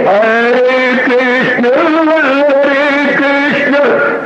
Hare Krishna, Hare Krishna,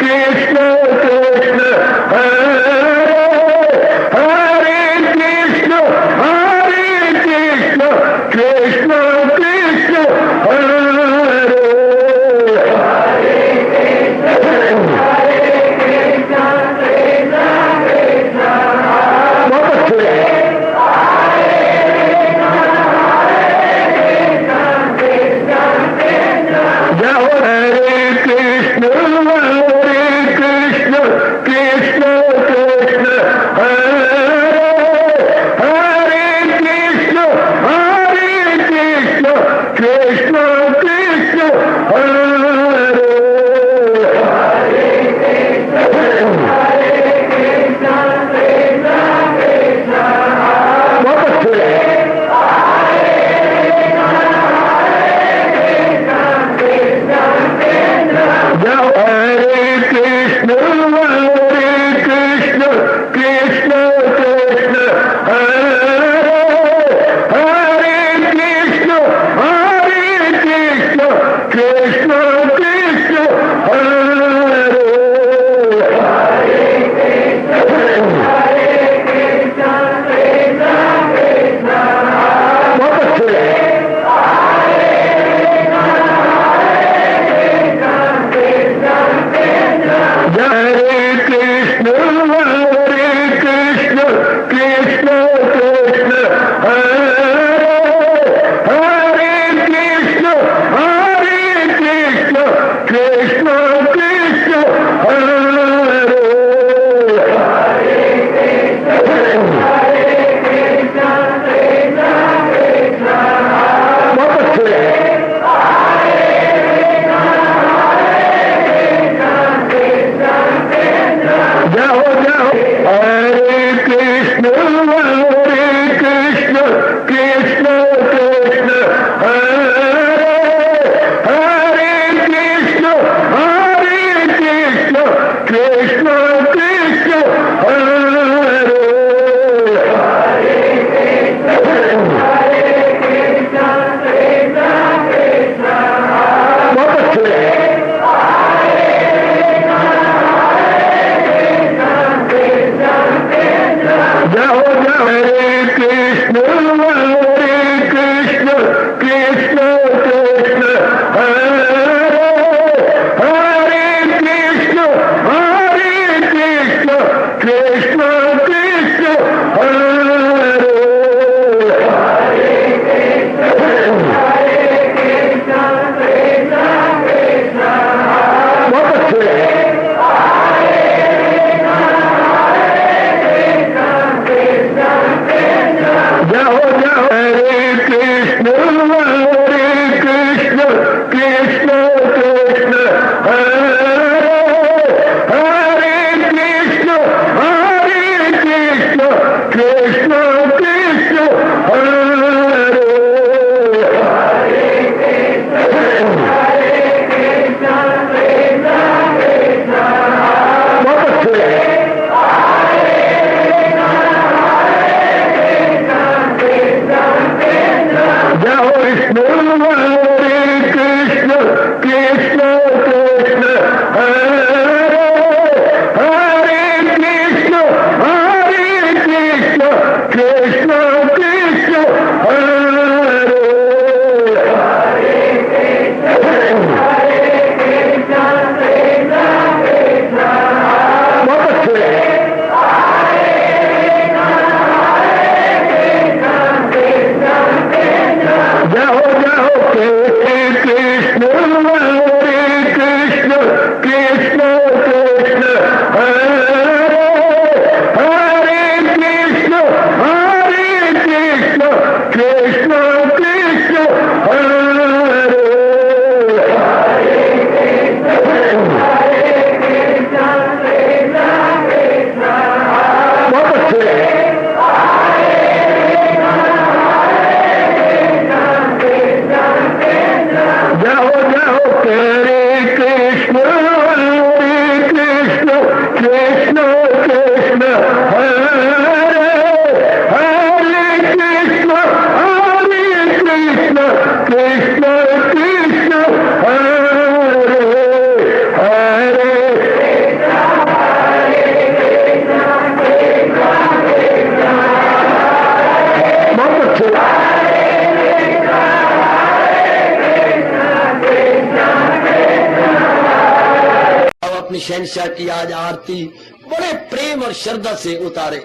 अपनी शहंशाह की आज आरती बड़े प्रेम और श्रद्धा से उतारे।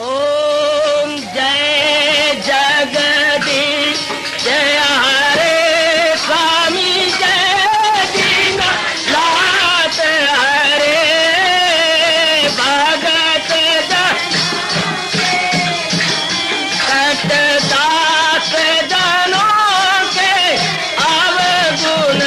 ओम जय जगदीश जय हरे स्वामी जय दीनानाथ हरे भगत दास जनों के अवगुण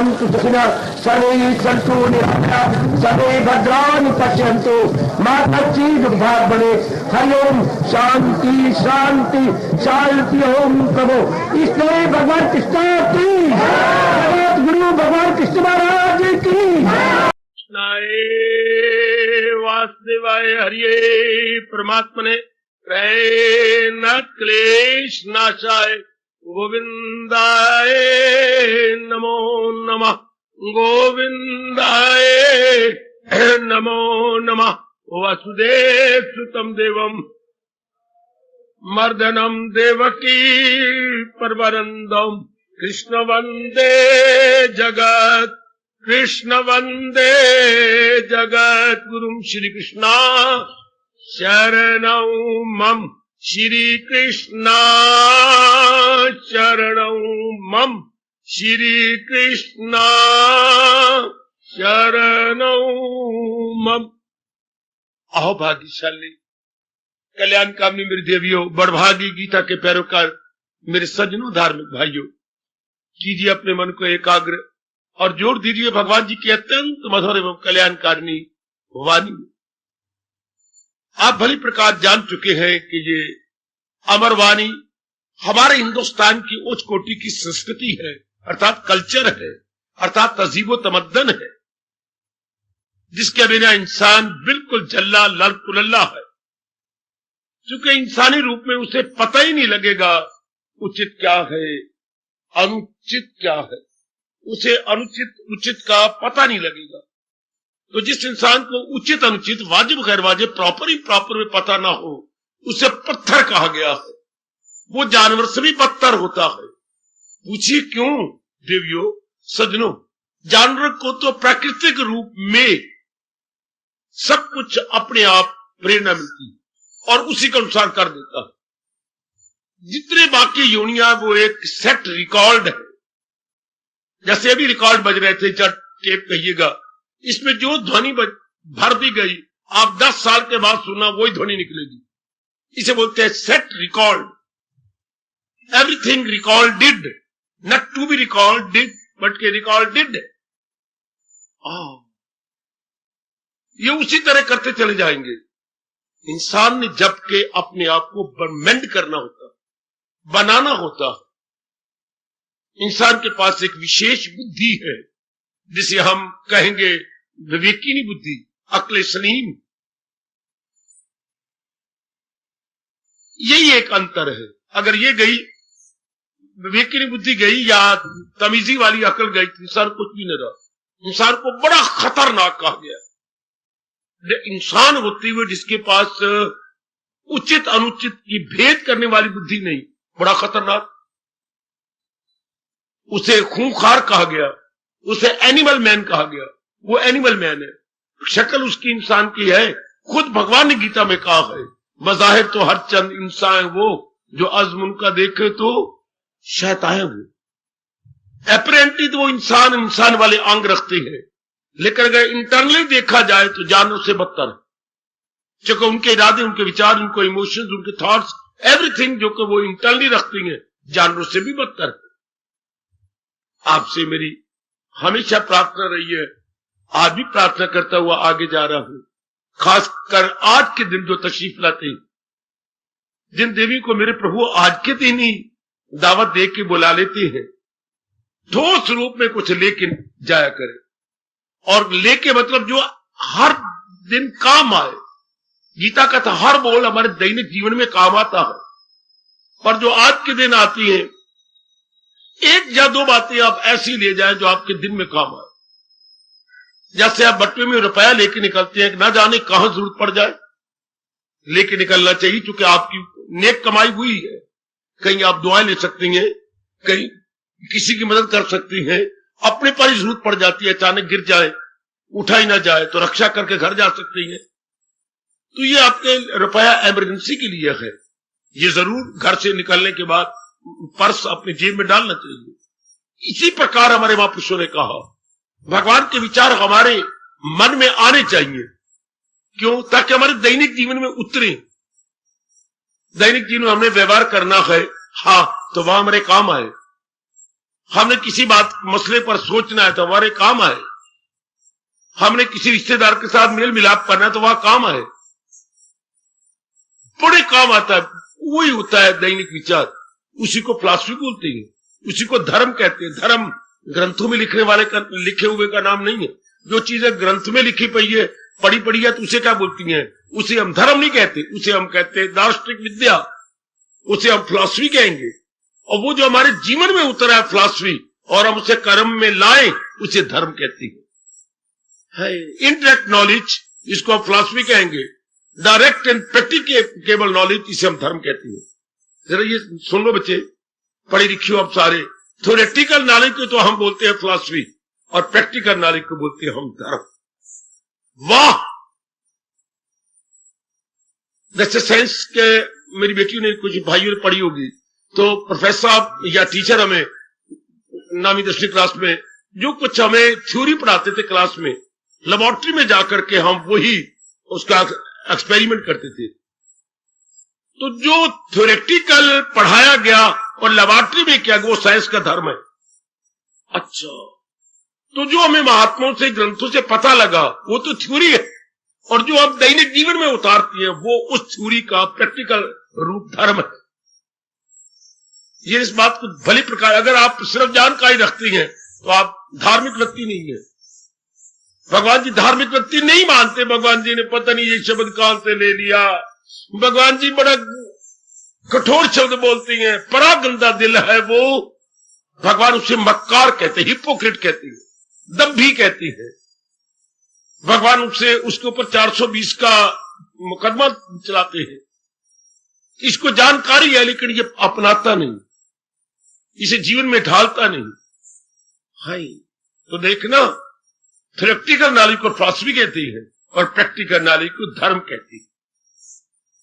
भवन्तु सुखिनः सर्वे सन्तु निरामयाः सर्वे भद्राणि पश्यन्तु मा कश्चित् दुःखात् भवेत्। हरि ओम शांति शांति शांति। ओम प्रभु इसलिए भगवान कृष्ण की जगत गुरु भगवान कृष्ण महाराज की कृष्णाय वासुदेवाय हरिये परमात्मने प्रेरणात् क्लेश नाशाय गोविंदाय नमो नमः गोविंदाय नमो नमः। वासुदेव सुतम देवम मर्दनम देवकी परवरंदम कृष्ण वंदे जगत कृष्ण वंदे जगत गुरुम श्री कृष्णा शरणौ मम श्री कृष्णा शरणौ मम श्री कृष्णा शरणौ मम। अहो भाग्यशाली कल्याणकामी मेरी देवियों, बड़भागी गीता के पैरोकार मेरे सज्जनों धार्मिक भाइयों, कीजिए अपने मन को एकाग्र और जोड़ दीजिए भगवान जी की अत्यंत मधुर एवं कल्याणकारिणी वाणी। आप भली प्रकार जान चुके हैं कि ये अमर वाणी हमारे हिंदुस्तान की उच्च कोटि की संस्कृति है, अर्थात कल्चर है, अर्थात तहजीबो तमद्दन है, जिसके बिना इंसान बिल्कुल जल्ला लल पुलल्ला है। क्योंकि इंसानी रूप में उसे पता ही नहीं लगेगा उचित क्या है अनुचित क्या है, उसे अनुचित उचित का पता नहीं लगेगा। तो जिस इंसान को उचित अनुचित वाजिब गैर वाजिब प्रॉपर में पता ना हो, उसे पत्थर कहा गया है। वो जानवर से भी बदतर होता है। पूछिए क्यों देवियों सज्जनों, जानवर को तो प्राकृतिक रूप में सब कुछ अपने आप प्रेरणा मिलती है और उसी के अनुसार कर देता है। जितने बाकी योनियां वो एक सेट रिकॉर्ड है। जैसे अभी रिकॉर्ड बज रहे थे, जब टेप कहिएगा, इसमें जो ध्वनि भर दी गई आप 10 साल के बाद सुनना वही ध्वनि निकलेगी। इसे बोलते हैं set record. Everything recorded, not to be recorded but के रिकॉर्डेड। ये उसी तरह करते चले जाएंगे। इंसान ने जब के अपने आप को मेंड करना होता, बनाना होता। इंसान के पास एक विशेष बुद्धि है जिसे हम कहेंगे विवेकिनी बुद्धि, अक्ल सलीम। यही एक अंतर है। अगर ये गई विवेकिनी बुद्धि गई या तमीजी वाली अकल गई तो इंसान कुछ भी नहीं रहा। इंसान को बड़ा खतरनाक कहा गया। इंसान होते हुए जिसके पास उचित अनुचित की भेद करने वाली बुद्धि नहीं, बड़ा खतरनाक। उसे खूंखार कहा गया, उसे एनिमल मैन कहा गया। वो एनिमल मैन है, शक्ल उसकी इंसान की है। खुद भगवान ने गीता में कहा है, बज़ाहिर तो हर चंद इंसान वो जो अज़्म उनका देखे तो शैतान है वो। एपरेंटली तो वो इंसान वाले अंग रखते हैं, लेकिन अगर इंटरनली देखा जाए तो जानवर से बदतर है। क्योंकि उनके इरादे, उनके विचार, उनके इमोशंस, उनके थॉट्स, एवरीथिंग जो कि वो इंटरनली रखती हैं, जानवरों से भी बदतर है। आपसे मेरी हमेशा प्रार्थना रही है, आज भी प्रार्थना करता हुआ आगे जा रहा हूं। खासकर आज के दिन जो तशरीफ लाते हैं, जिन देवी को मेरे प्रभु आज के दिन ही दावत दे के बुला लेते हैं, ठोस रूप में कुछ लेके जाया करें। और लेके मतलब जो हर दिन काम आए। गीता का था हर बोल हमारे दैनिक जीवन में काम आता है। पर जो आज के दिन आती है, एक या दो बातें आप ऐसी ले जाएं जो आपके दिन में काम आए। जैसे आप बट्टे में रुपया लेके निकलते हैं, ना जाने कहां जरूरत पड़ जाए, लेके निकलना चाहिए, क्योंकि आपकी नेक कमाई हुई है। कहीं आप दुआएं ले सकती हैं, कहीं किसी की मदद कर सकती हैं, अपने पर ही जरूरत पड़ जाती है, अचानक गिर जाए, उठा ही ना जाए तो रक्षा करके घर जा सकती हैं। तो ये आपके रुपया इमरजेंसी के लिए है। ये जरूर घर से निकलने के बाद पर्स अपने जेब में डालना चाहिए। इसी प्रकार हमारे महापुरुषों ने कहा, भगवान के विचार हमारे मन में आने चाहिए। क्यों? ताकि हमारे दैनिक जीवन में उतरे। दैनिक जीवन में हमने व्यवहार करना है, हाँ, तो वह हमारे काम आए। हमने किसी बात मसले पर सोचना है तो हमारे काम आए, हमने किसी रिश्तेदार के साथ मेल मिलाप करना है तो वह काम आए, बड़े काम आता है। वही होता है दैनिक विचार, उसी को फिलॉसफी बोलते हैं, उसी को धर्म कहते हैं। धर्म ग्रंथों में लिखने वाले का, लिखे हुए का नाम नहीं है। जो चीजें ग्रंथ में लिखी पई है, पढ़ी पड़ी है, तो उसे क्या बोलती हैं? उसे हम धर्म नहीं कहते, उसे हम कहते हैं दार्शनिक विद्या, उसे हम फिलॉसफी कहेंगे। और वो जो हमारे जीवन में उतरा है फिलॉसफी और हम उसे कर्म में लाएं, उसे धर्म कहते हैं। इनडायरेक्ट नॉलेज, इसको हम फिलॉसफी कहेंगे। डायरेक्ट एंड प्रैक्टिकेबल नॉलेज, इसे हम धर्म कहते हैं। जरा ये सुन लो बच्चे, पढ़े लिखे हो आप सारे। थ्योरेटिकल नॉलेज को तो हम बोलते हैं फिलॉसफी और प्रैक्टिकल नॉलेज को बोलते हैं हम धर्म। वाह! जैसे साइंस के मेरी बेटी ने, कुछ भाइयों ने पढ़ी होगी, तो प्रोफेसर साहब या टीचर हमें नामी 10वीं क्लास में जो कुछ हमें थ्योरी पढ़ाते थे क्लास में, लेबोरेटरी में जाकर के हम वही उसका एक्सपेरिमेंट करते थे। तो जो थ्योरेटिकल पढ़ाया गया और लेबोरेटरी में किया गया, वो साइंस का धर्म है। अच्छा, तो जो हमें महात्माओं से, ग्रंथों से पता लगा, वो तो थ्योरी है, और जो हम दैनिक जीवन में उतारती है, वो उस थ्योरी का प्रैक्टिकल रूप धर्म है। ये इस बात को भली प्रकार, अगर आप सिर्फ जानकारी रखती हैं तो आप धार्मिक व्यक्ति नहीं है। भगवान जी धार्मिक व्यक्ति नहीं मानते। भगवान जी ने पता नहीं ये शब्द कहां से ले लिया। भगवान जी बड़ा कठोर शब्द बोलती हैं, बड़ा गंदा दिल है वो। भगवान उसे मक्कार कहते, हिपोक्रेट कहती है, दंभी कहती है। भगवान उसे, उसके ऊपर 420 का मुकदमा चलाते हैं। इसको जानकारी है लेकिन ये अपनाता नहीं, इसे जीवन में ढालता नहीं। हाय, तो देखना, थ्योरेटिकल नॉलेज को फिलॉसफी कहती है और प्रैक्टिकल नॉलेज को धर्म कहती है।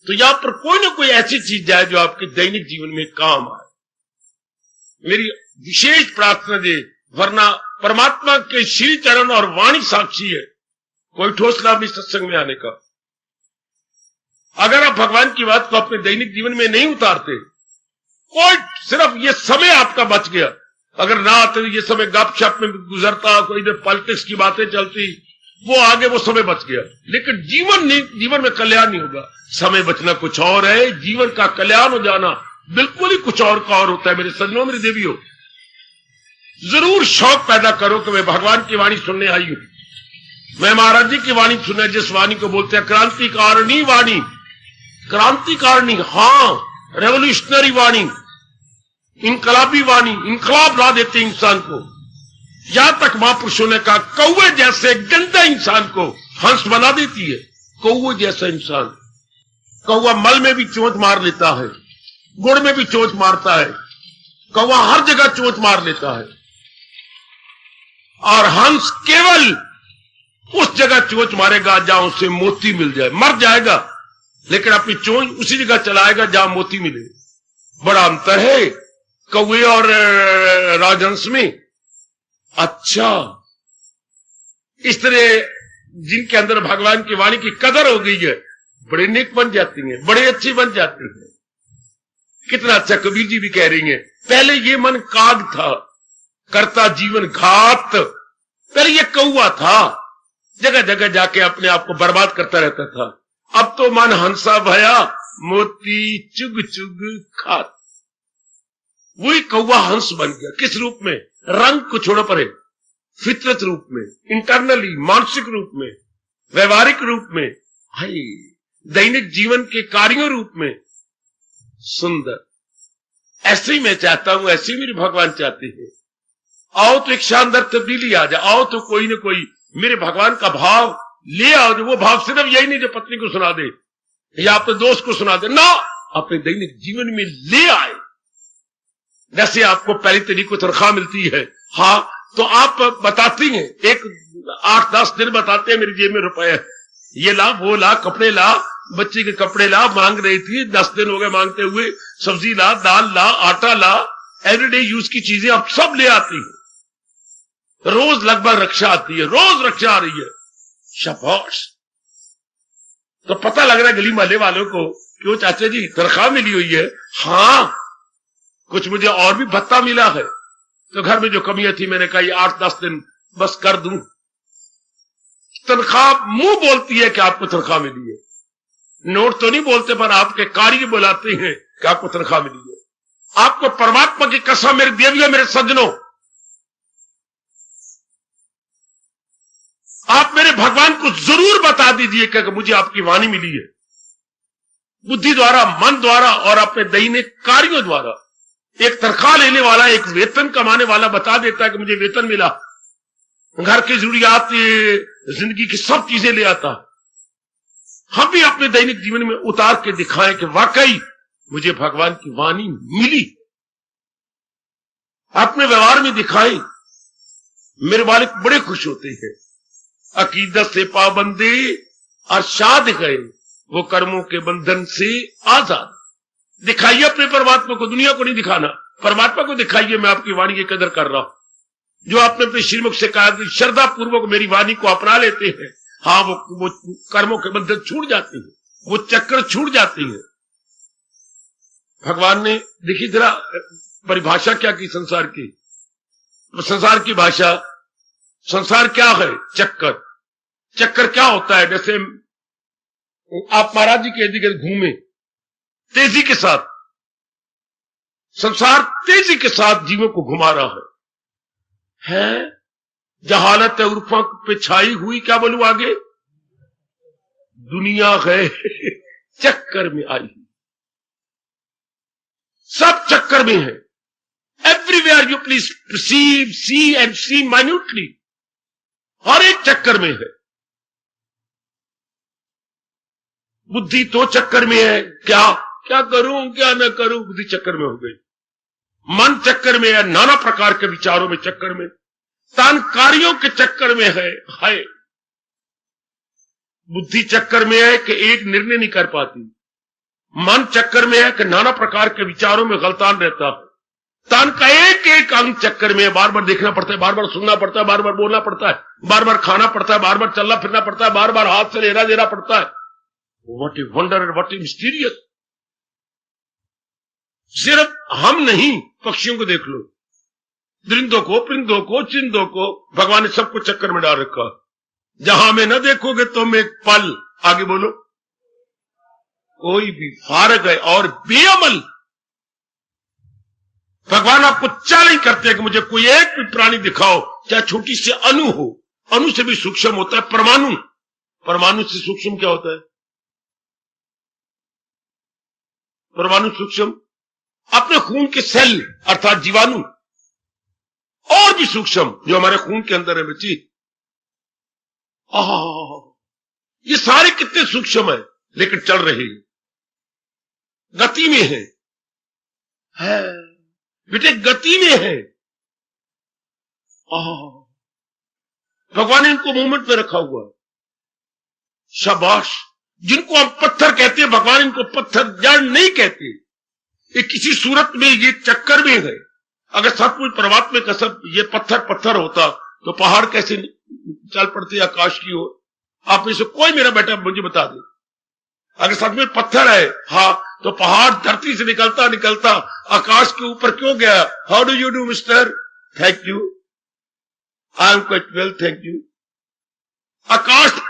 तो यहां पर कोई ना कोई ऐसी चीज जाए जो आपके दैनिक जीवन में काम आए। मेरी विशेष प्रार्थना दे, वरना परमात्मा के श्री चरण और वाणी साक्षी है, कोई ठोस लाभ नहीं सत्संग में आने का। अगर आप भगवान की बात को अपने दैनिक जीवन में नहीं उतारते, कोई, सिर्फ ये समय आपका बच गया। अगर ना आते ये समय गपशप में गुजरता, कोई इधर पॉलिटिक्स की बातें चलती, वो आगे वो समय बच गया। लेकिन जीवन में कल्याण नहीं होगा। समय बचना कुछ और है, जीवन का कल्याण हो जाना बिल्कुल ही कुछ और का और होता है। मेरे सज्जनों, मेरी देवियों, जरूर शौक पैदा करो कि मैं भगवान की वाणी सुनने आई हूं, मैं महाराज जी की वाणी सुनना, जिस वाणी को बोलते हैं क्रांतिकारिणी वाणी। क्रांतिकारिणी, हाँ, रेवोल्यूशनरी वाणी, इनकलाबी वाणी, इनकलाब ला देते इंसान को। यहां तक महापुरुषों ने कहा, कौवे जैसे गंदे इंसान को हंस बना देती है। कौवे जैसा इंसान, कौवा मल में भी चोंच मार लेता है, गुड़ में भी चोंच मारता है, कौवा हर जगह चोंच मार लेता है, और हंस केवल उस जगह चोंच मारेगा जहां उसे मोती मिल जाए। मर जाएगा लेकिन अपनी चोंच उसी जगह चलाएगा जहां मोती मिले। बड़ा अंतर है कौवे और राजहंस में। अच्छा, इस तरह जिनके अंदर भगवान की वाणी की कदर हो गई है, बड़े नेक बन जाती हैं, बड़े अच्छी बन जाती हैं। कितना अच्छा कबीर जी भी कह रही हैं, पहले ये मन काग था, करता जीवन घात। पहले ये कौवा था, जगह जगह जाके अपने आप को बर्बाद करता रहता था। अब तो मन हंसा भया, मोती चुग चुग खात। वही कौवा हंस बन गया। किस रूप में? रंग को छोड़ो परे, फितरत रूप में, इंटरनली, मानसिक रूप में, व्यवहारिक रूप में, हाय, दैनिक जीवन के कार्यों रूप में सुंदर। ऐसे ही मैं चाहता हूं, ऐसे ही मेरे भगवान चाहते हैं। आओ तो एक शानदार तब्दीली आ जाए। आओ तो कोई ना कोई मेरे भगवान का भाव ले आओ। जो वो भाव सिर्फ यही नहीं जो पत्नी को सुना दे या अपने दोस्त को सुना दे, ना, अपने दैनिक जीवन में ले आए। जैसे आपको पहली तरीक को तनख्वाह मिलती है, हाँ, तो आप बताती हैं, एक 8-10 दिन बताते हैं मेरी जेब में रुपए है, ये ला, वो ला, कपड़े ला, बच्चे के कपड़े ला, मांग रही थी, 10 दिन हो गए मांगते हुए, सब्जी ला, दाल ला, आटा ला, एवरीडे यूज की चीजें आप सब ले आती हैं। रोज लगभग रक्षा आती है, रोज रक्षा आ रही है। शाबाश। तो पता लग रहा है गली मोहल्ले वालों को, क्यों चाचा जी तनख्वाह मिली हुई है? हाँ, कुछ मुझे और भी भत्ता मिला है, तो घर में जो कमियां थी मैंने कहा ये 8-10 दिन बस कर दूं। तनख्वाह मुंह बोलती है कि आपको तनख्वाह मिली है, नोट तो नहीं बोलते, पर आपके कार्य बुलाते हैं कि आपको तनख्वाह मिली है। आपको परमात्मा की कसम मेरे देवियों, मेरे सज्जनों, आप मेरे भगवान को जरूर बता दीजिए कि मुझे आपकी वाणी मिली है, बुद्धि द्वारा, मन द्वारा और अपने दैनिक कार्यों द्वारा। एक तनख्वाह लेने वाला, एक वेतन कमाने वाला बता देता है कि मुझे वेतन मिला, घर की जरूरियात, जिंदगी की सब चीजें ले आता। हम भी अपने दैनिक जीवन में उतार के दिखाएं कि वाकई मुझे भगवान की वाणी मिली। अपने व्यवहार में दिखाएं। मेरे मालिक बड़े खुश होते हैं। अकीदत से पाबंदी अरशाद गए, वो कर्मों के बंधन से आजाद। दिखाइए अपने परमात्मा को, दुनिया को नहीं दिखाना, परमात्मा को दिखाइए मैं आपकी वाणी की कदर कर रहा हूं। जो आपने अपने श्रीमुख से कहा कि श्रद्धा पूर्वक मेरी वाणी को अपना लेते हैं, हाँ वो कर्मों के बंधन छूट जाते हैं, वो चक्र छूट जाते हैं। भगवान ने देखिए जरा परिभाषा क्या की संसार की। संसार की भाषा, संसार क्या है? चक्कर। चक्कर क्या होता है? जैसे आप महाराज जी के इर्द गिर्द घूमे तेजी के साथ, संसार तेजी के साथ जीवों को घुमा रहा है। जहालत उर्फा पे छाई हुई, क्या बोलूं आगे, दुनिया है चक्कर में आई, सब चक्कर में है। Everywhere you please perceive, see and see minutely, हर एक चक्कर में है। बुद्धि तो चक्कर में है, क्या करूं क्या न करूं, बुद्धि चक्कर में हो गई। मन चक्कर में है, नाना प्रकार के विचारों में चक्कर में, तान कार्यों के चक्कर में है। बुद्धि चक्कर में है कि एक निर्णय नहीं कर पाती, मन चक्कर में है कि नाना प्रकार के विचारों में गलतान रहता है, तान का एक एक अंग चक्कर में है। बार बार देखना पड़ता है, बार बार सुनना पड़ता है, बार बार बोलना पड़ता है, बार बार खाना पड़ता है, बार बार चलना फिरना पड़ता है, बार बार हाथ से लेना देना पड़ता है। What a wonder and what A mysterious. सिर्फ हम नहीं, पक्षियों को देख लो, दरिंदों को, परिंदों को, चिंदों को, भगवान ने सबको चक्कर में डाल रखा। जहां में न देखोगे तुम एक पल, आगे बोलो, कोई भी फारग है और बेअमल। भगवान आपको चैलेंज करते हैं कि मुझे कोई एक भी प्राणी दिखाओ, चाहे छोटी से अणु हो, अणु से भी सूक्ष्म होता है परमाणु, परमाणु से सूक्ष्म क्या होता है? परमाणु सूक्ष्म, अपने खून के सेल अर्थात जीवाणु, और भी सूक्ष्म जो हमारे खून के अंदर है बच्ची। ये सारे कितने सूक्ष्म है, लेकिन चल रहे हैं, गति में है बेटे, गति में है। भगवान ने इनको मूवमेंट में रखा हुआ है। शाबाश। जिनको हम पत्थर कहते हैं, भगवान इनको पत्थर जड़ नहीं कहते। ये किसी सूरत में ये चक्कर में है। अगर सचमुच परमात्मा का सब ये पत्थर पत्थर होता तो पहाड़ कैसे चल पड़ते आकाश की ओर? आप में से कोई मेरा बेटा मुझे बता दे, अगर सचमुच पत्थर है, हाँ, तो पहाड़ धरती से निकलता निकलता आकाश के ऊपर क्यों गया? How do you do mister? Thank you, I am quite well, thank you. आकाश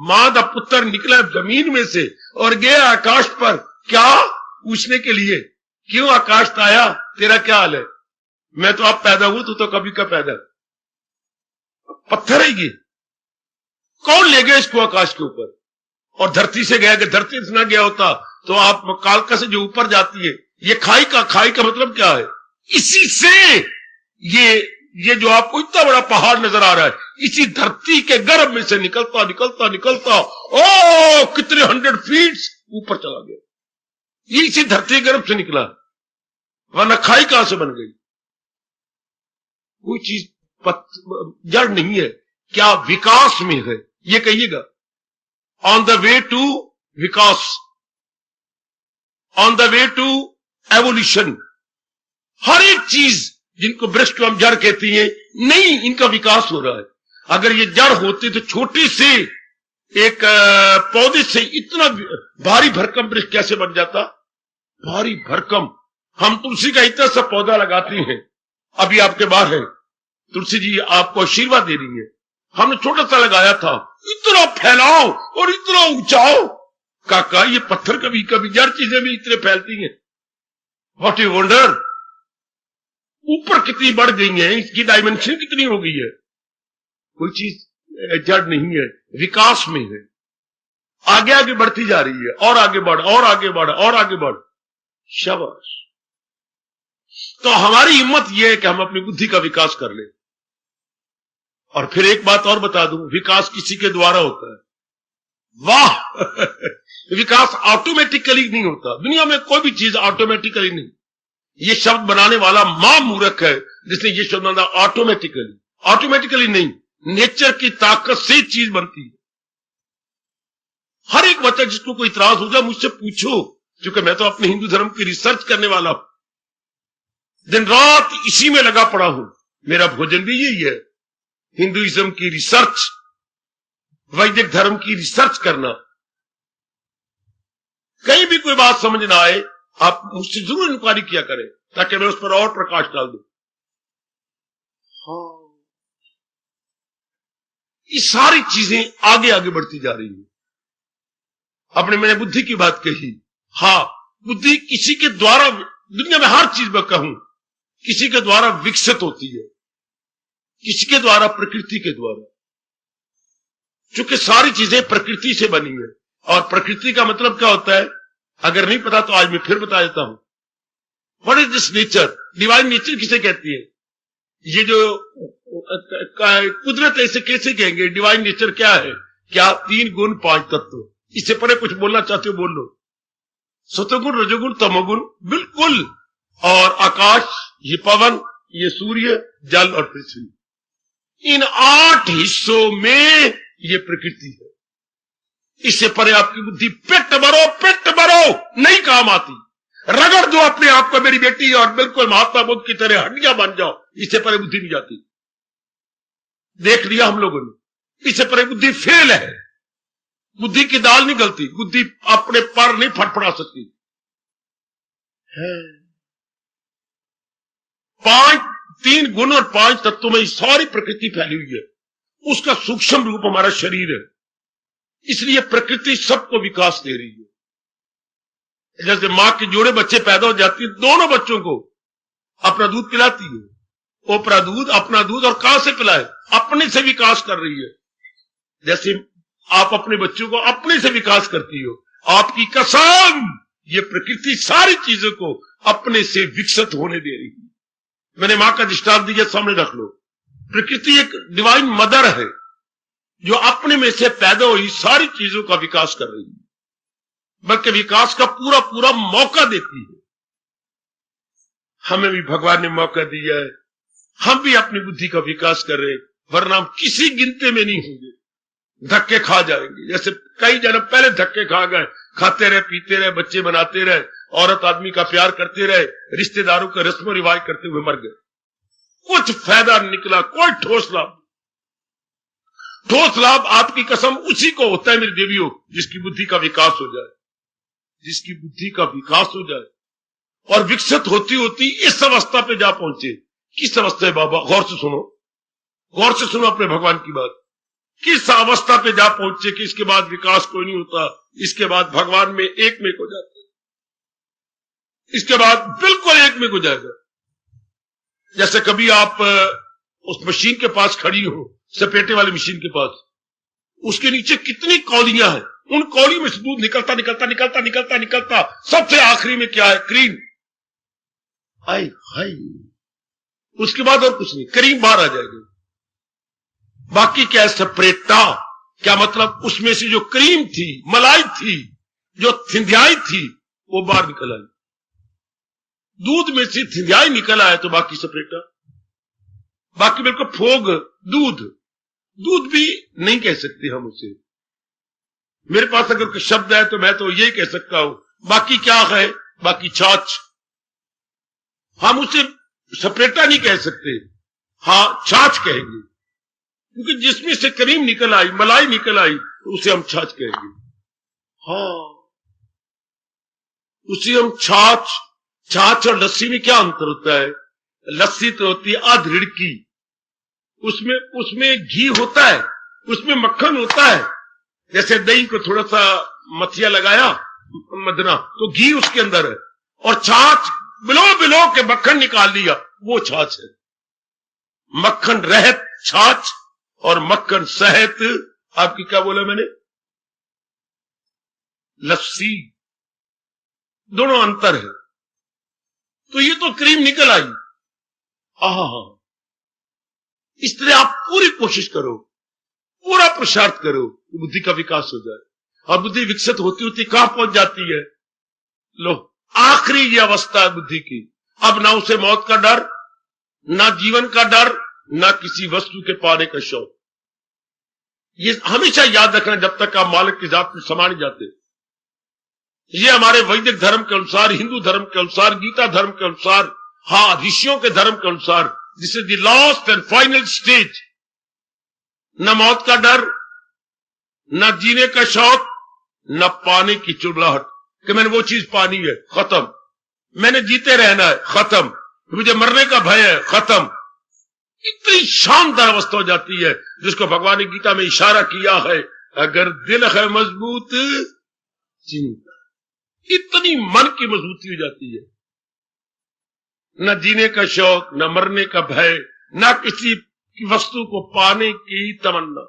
मां का पुत्र निकला जमीन में से और गया आकाश पर, क्या पूछने के लिए, क्यों आकाश आया, तेरा क्या हाल है? मैं तो अब पैदा हूं, तो कभी का पैदा। पत्थर है ये, कौन ले गया इसको आकाश के ऊपर? और धरती से गया, कि धरती से ना गया होता तो आप कालका से जो ऊपर जाती है, ये खाई का मतलब क्या है? इसी से ये जो आपको इतना बड़ा पहाड़ नजर आ रहा है, इसी धरती के गर्भ में से निकलता निकलता निकलता कितने 100 फीट ऊपर चला गया। ये इसी धरती के गर्भ से निकला, वरना खाई कहां से बन गई? कोई चीज जड़ नहीं है। क्या विकास में है? ये कहिएगा, ऑन द वे टू विकास, on the way to evolution. हर एक चीज जिनको वृक्ष को हम जड़ कहती हैं, नहीं, इनका विकास हो रहा है। अगर ये जड़ होती तो छोटे से एक पौधे से इतना भारी भरकम वृक्ष कैसे बन जाता? भारी भरकम। हम तुलसी का इतना सा पौधा लगाते हैं, अभी आपके बाहर है, तुलसी जी आपको आशीर्वाद दे रही है। हमने छोटा सा लगाया था, इतना फैलाओ और इतना ऊंचाओ। काका ये पत्थर कभी कभी जड़ चीजें भी इतने फैलती हैं। व्हाट यू वंडर, ऊपर कितनी बढ़ गई है, इसकी डायमेंशन कितनी हो गई है। कोई चीज जड़ नहीं है, विकास में है, आगे आगे बढ़ती जा रही है, और आगे बढ़ और आगे बढ़ और आगे बढ़। शाबाश। तो हमारी हिम्मत यह है कि हम अपनी बुद्धि का विकास कर लें। और फिर एक बात और बता दूं, विकास किसी के द्वारा होता है। वाह विकास ऑटोमेटिकली नहीं होता। दुनिया में कोई भी चीज ऑटोमेटिकली नहीं। ये शब्द बनाने वाला मां मूर्ख है जिसने ये शब्द बना ऑटोमेटिकली। ऑटोमेटिकली नहीं, नेचर की ताकत से चीज बनती है। हर एक बच्चा जिसको कोई इतराज हो जाए मुझसे पूछो, क्योंकि मैं तो अपने हिंदू धर्म की रिसर्च करने वाला हूं, दिन रात इसी में लगा पड़ा हूं। मेरा भोजन भी यही है, हिंदुइज्म की रिसर्च, वैदिक धर्म की रिसर्च करना। कहीं भी कोई बात समझ ना आए आप मुझसे जरूर इंक्वायरी किया करें, ताकि मैं उस पर और प्रकाश डाल दूं। हाँ, ये सारी चीजें आगे आगे बढ़ती जा रही है। अपने मैंने बुद्धि की बात कही। हाँ, बुद्धि किसी के द्वारा, दुनिया में हर चीज में कहूं, किसी के द्वारा विकसित होती है, किसी के द्वारा, प्रकृति के द्वारा। क्योंकि सारी चीजें प्रकृति से बनी है। और प्रकृति का मतलब क्या होता है, अगर नहीं पता तो आज मैं फिर बता देता हूं। What is this nature? Divine nature किसे कहती है? ये जो कुदरत, ऐसे कैसे कहेंगे? डिवाइन नेचर क्या है? क्या 3 गुण 5 तत्व। इससे परे कुछ बोलना चाहते हो बोल लो। सतोगुण, रजोगुण, तमोगुण, बिल्कुल। और आकाश, ये पवन, ये सूर्य, जल और पृथ्वी, इन 8 हिस्सों में ये प्रकृति है। इससे परे आपकी बुद्धि पेट भरो नहीं काम आती। रगड़ दो अपने आप को मेरी बेटी और बिल्कुल महात्मा बुद्ध की तरह हड्डियां बन जाओ, इससे परे बुद्धि नहीं जाती। देख लिया हम लोगों ने, इससे परे बुद्धि फेल है। बुद्धि की दाल नहीं गलती, बुद्धि अपने पर नहीं फटफड़ा सकती है। 3 गुण और 5 तत्वों में सारी प्रकृति फैली हुई है। उसका सूक्ष्म रूप हमारा शरीर है। इसलिए प्रकृति सबको विकास दे रही है। जैसे मां के जोड़े बच्चे पैदा हो जाती है, दोनों बच्चों को अपना दूध पिलाती है। ओपरा दूध, अपना दूध, और कहां से पिलाए? अपने से विकास कर रही है। जैसे आप अपने बच्चों को अपने से विकास करती हो। आपकी कसम, ये प्रकृति सारी चीजों को अपने से विकसित होने दे रही है। मैंने मां का दृष्टांत दिया, सामने रख लो। प्रकृति एक डिवाइन मदर है जो अपने में से पैदा हुई सारी चीजों का विकास कर रही है, बल्कि विकास का पूरा पूरा मौका देती है। हमें भी भगवान ने मौका दिया है, हम भी अपनी बुद्धि का विकास कर रहे हैं, वरना हम किसी गिनते में नहीं होंगे। धक्के खा जाएंगे, जैसे कई जन्म पहले धक्के खा गए। खाते रहे, पीते रहे, बच्चे बनाते रहे, औरत आदमी का प्यार करते रहे, रिश्तेदारों का रस्म रिवाज करते हुए मर गए। कुछ फायदा निकला, कोई ठोस लाभ। ठोस लाभ आपकी कसम उसी को होता है मेरी देवियों, जिसकी बुद्धि का विकास हो जाए, जिसकी बुद्धि का विकास हो जाए और विकसित होती होती इस अवस्था पे जा पहुंचे। किस अवस्था है बाबा? गौर से सुनो, गौर से सुनो अपने भगवान की बात। किस अवस्था पे जा पहुंचे कि इसके बाद विकास कोई नहीं होता, इसके बाद भगवान में एक में हो जाता है, इसके बाद बिल्कुल एक में हो जाएगा। जैसे कभी आप उस मशीन के पास खड़ी हो, सपेटे वाली मशीन के पास, उसके नीचे कितनी कौलियां हैं, उन कौली में से दूध निकलता निकलता निकलता निकलता निकलता सबसे आखिरी में क्या है? क्रीम। हाय हाय, उसके बाद और कुछ नहीं, क्रीम बाहर आ जाएगी। बाकी क्या है? सपरेटा। क्या मतलब? उसमें से जो क्रीम थी, मलाई थी, जो थिंधियाई थी, वो बाहर निकल आई। दूध में से थिंधियाई निकल आया तो बाकी सपरेटा, बाकी बिल्कुल फोग दूध। दूध भी नहीं कह सकते हम उसे। मेरे पास अगर कोई शब्द है तो मैं तो यही कह सकता हूं, बाकी क्या है? बाकी छाछ। हम उसे सपरेटा नहीं कह सकते, हाँ छाछ कहेंगे, क्योंकि जिसमें से क्रीम निकल आई, मलाई निकल आई, तो उसे हम छाछ कहेंगे। हाँ, उसे हम छाछ। छाछ और लस्सी में क्या अंतर होता है? लस्सी तो होती है आध रिड़की, उसमें घी होता है, उसमें मक्खन होता है। जैसे दही को थोड़ा सा मथिया लगाया मदना तो घी उसके अंदर है, और छाछ बिलो के मक्खन निकाल लिया, वो छाछ है। मक्खन रहत छाछ और मक्खन सहित आपकी क्या बोला मैंने, लस्सी, दोनों अंतर है। तो ये तो क्रीम निकल आई। इस तरह आप पूरी कोशिश करो, पूरा पुरुषार्थ करो कि बुद्धि का विकास हो जाए। और बुद्धि विकसित होती होती कहां पहुंच जाती है, लो आखिरी ये अवस्था है बुद्धि की। अब ना उसे मौत का डर, ना जीवन का डर, ना किसी वस्तु के पाने का शौक। ये हमेशा याद रखना जब तक आप मालिक की जात में समा नहीं जाते। ये हमारे वैदिक धर्म के अनुसार, हिंदू धर्म के अनुसार, गीता धर्म के अनुसार, हाँ ऋषियों के धर्म के अनुसार, this is the last and final stage. न मौत का डर, न जीने का शौक, न पाने की चुड़बुलाहट कि मैंने वो चीज पानी है, खत्म। मैंने जीते रहना है, खत्म। मुझे मरने का भय है, खत्म। इतनी शानदार अवस्था हो जाती है जिसको भगवान ने गीता में इशारा किया है, अगर दिल है मजबूत चिंता। इतनी मन की मजबूती हो जाती है, न जीने का शौक, न मरने का भय, न किसी वस्तु को पाने की तमन्ना।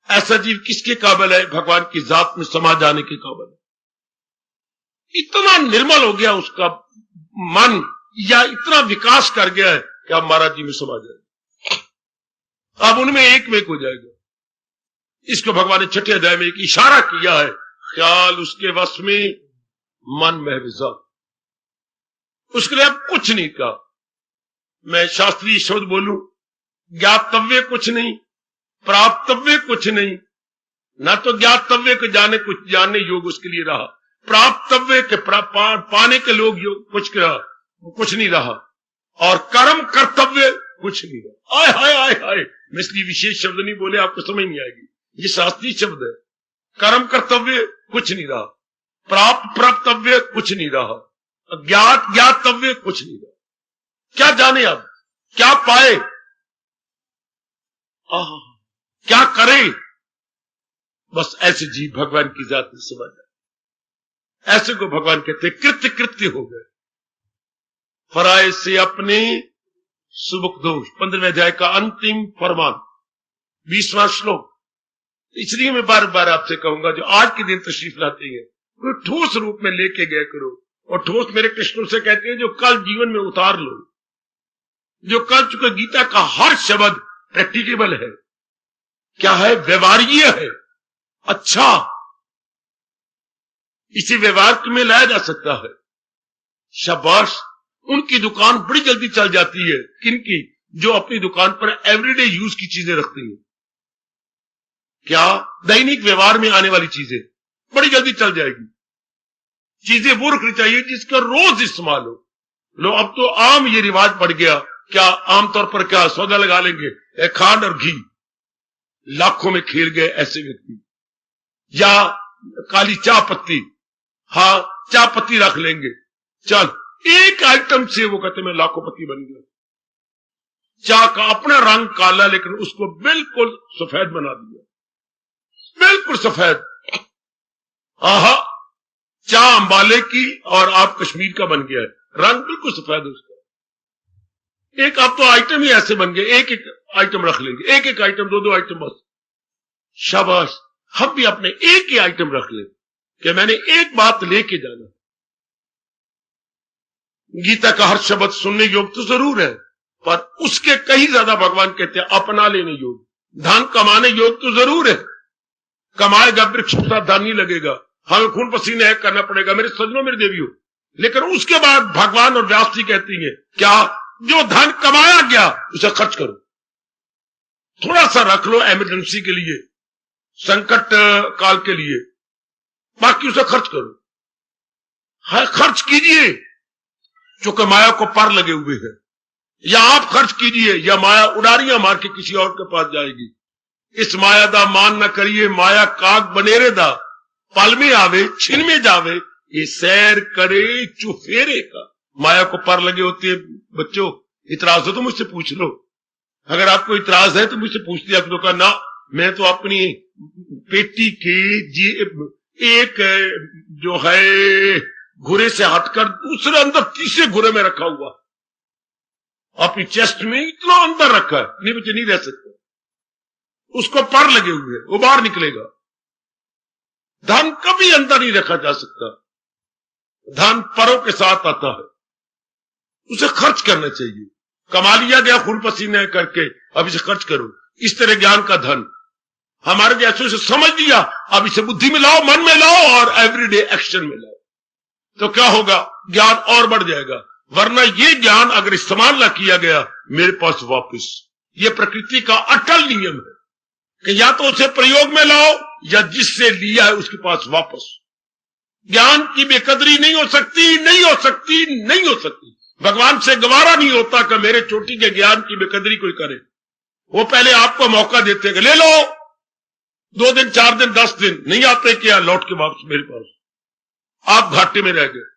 ऐसा जीव किसके काबिल है, भगवान की जात में समा जाने के काबिल है। इतना निर्मल हो गया उसका मन, या इतना विकास कर गया है कि अब महाराज जी में समा जाएगा, अब उनमें एक में हो जाएगा। इसको भगवान ने छठे अध्याय में एक इशारा किया है, ख्याल उसके वश में, मन महविजा। उसके लिए अब कुछ नहीं कहा। मैं शास्त्रीय शब्द बोलूं, ज्ञातव्य कुछ नहीं, प्राप्तव्य कुछ नहीं, ना तो ज्ञातव्य को जानने योग उसके लिए रहा, प्राप्तव्य के पाने के लोग योग कुछ नहीं रहा, और कर्म कर्तव्य कुछ नहीं रहा। आय हाय आय हाय, मैं इसलिए विशेष शब्द नहीं बोले, आपको समझ नहीं आएगी। ये शास्त्रीय शब्द है। कर्म कर्तव्य कुछ नहीं रहा, प्राप्तव्य कुछ नहीं रहा, ज्ञातव्य कुछ नहीं रहा। क्या जाने अब, क्या पाए, क्या करे। बस ऐसे जीव भगवान की जात में समझ जाए। ऐसे को भगवान कहते कृत्य हो गए। पराये से अपने सुबुक दोष, 15वें अध्याय का अंतिम फरमान, 20वां श्लोक। इसलिए मैं बार बार आपसे कहूंगा, जो आज के दिन तशरीफ लाते हैं कोई ठोस रूप में लेके गया करो। और ठोस मेरे कृष्ण से कहते हैं जो कल जीवन में उतार लो, जो कल चुके गीता का हर शब्द प्रैक्टिकेबल है, क्या है, व्यवहार्य है, अच्छा, इसी व्यवहार में लाया जा सकता है। शाबाश। उनकी दुकान बड़ी जल्दी चल जाती है। किनकी? जो अपनी दुकान पर एवरीडे यूज की चीजें रखती हैं। क्या? दैनिक व्यवहार में आने वाली चीजें बड़ी जल्दी चल जाएगी। चीजें वो रखनी चाहिए जिसका रोज इस्तेमाल हो। लो, अब तो आम ये रिवाज पड़ गया, क्या आमतौर पर क्या सौदा लगा लेंगे, खांड और घी, लाखों में खेल गए ऐसे व्यक्ति। या काली चाय पत्ती, हाँ चाय पत्ती रख लेंगे, चल एक आइटम से वो कहते मैं लाखों पत्ती बन गया। चाय का अपना रंग काला, लेकिन उसको बिल्कुल सफेद बना दिया, बिल्कुल सफेद। आहा, चाय अंबाले की और आप कश्मीर का बन गया है, रंग बिल्कुल सफेद उसका। एक अब तो आइटम ही ऐसे बन गए, एक एक आइटम रख लेंगे, एक एक आइटम, दो दो आइटम बस। शाबाश, हम भी अपने एक ही आइटम रख लें कि मैंने एक बात लेके जाना। गीता का हर शब्द सुनने योग तो जरूर है, पर उसके कहीं ज्यादा भगवान कहते हैं अपना लेने योग। धन कमाने योग तो जरूर है, कमाएगा वृक्ष धन नहीं लगेगा, हमें खून पसीने है करना पड़ेगा मेरे सज्जनों मेरे देवियों। लेकिन उसके बाद भगवान और व्यास जी कहती है क्या, जो धन कमाया गया उसे खर्च करो, थोड़ा सा रख लो इमरजेंसी के लिए, संकट काल के लिए, बाकी उसे खर्च करो। हाँ, खर्च कीजिए, चूंकि माया को पर लगे हुए हैं। या आप खर्च कीजिए या माया उड़ारियां मार के किसी और के पास जाएगी। इस माया दा मान न करिए, माया काग बनेरे दा, पल में आवे छिन में जावे, ये सैर करे चुफेरे का। माया को पर लगे होती है। बच्चों, इतराज हो तो मुझसे पूछ लो, अगर आपको इतराज है तो मुझसे पूछ लिया करो। कहा ना, मैं तो अपनी पेटी की एक जो है घुरे से हटकर दूसरे अंदर तीसरे घुरे में रखा हुआ, अपनी चेस्ट में इतना अंदर रखा है, नहीं बच्चे नहीं रह सकते, उसको पर लगे हुए, वो बाहर निकलेगा। धन कभी अंदर नहीं रखा जा सकता, धन परों के साथ आता है, उसे खर्च करना चाहिए। कमा लिया गया खून पसीने करके, अब इसे खर्च करो। इस तरह ज्ञान का धन हमारे जैसों से समझ लिया, अब इसे बुद्धि में लाओ, मन में लाओ और एवरीडे एक्शन में लाओ, तो क्या होगा, ज्ञान और बढ़ जाएगा। वरना ये ज्ञान अगर इस्तेमाल ना किया गया मेरे पास वापस, ये प्रकृति का अटल नियम है कि या तो उसे प्रयोग में लाओ या जिससे लिया है उसके पास वापस। ज्ञान की बेकदरी नहीं हो सकती, नहीं हो सकती, नहीं हो सकती। भगवान से गवारा नहीं होता कि मेरे चोटी के ज्ञान की बेकदरी कोई करे। वो पहले आपको मौका देते हैं कि ले लो, 2 दिन 4 दिन 10 दिन नहीं आते क्या, लौट के वापस मेरे पास, आप घाटे में रह गए।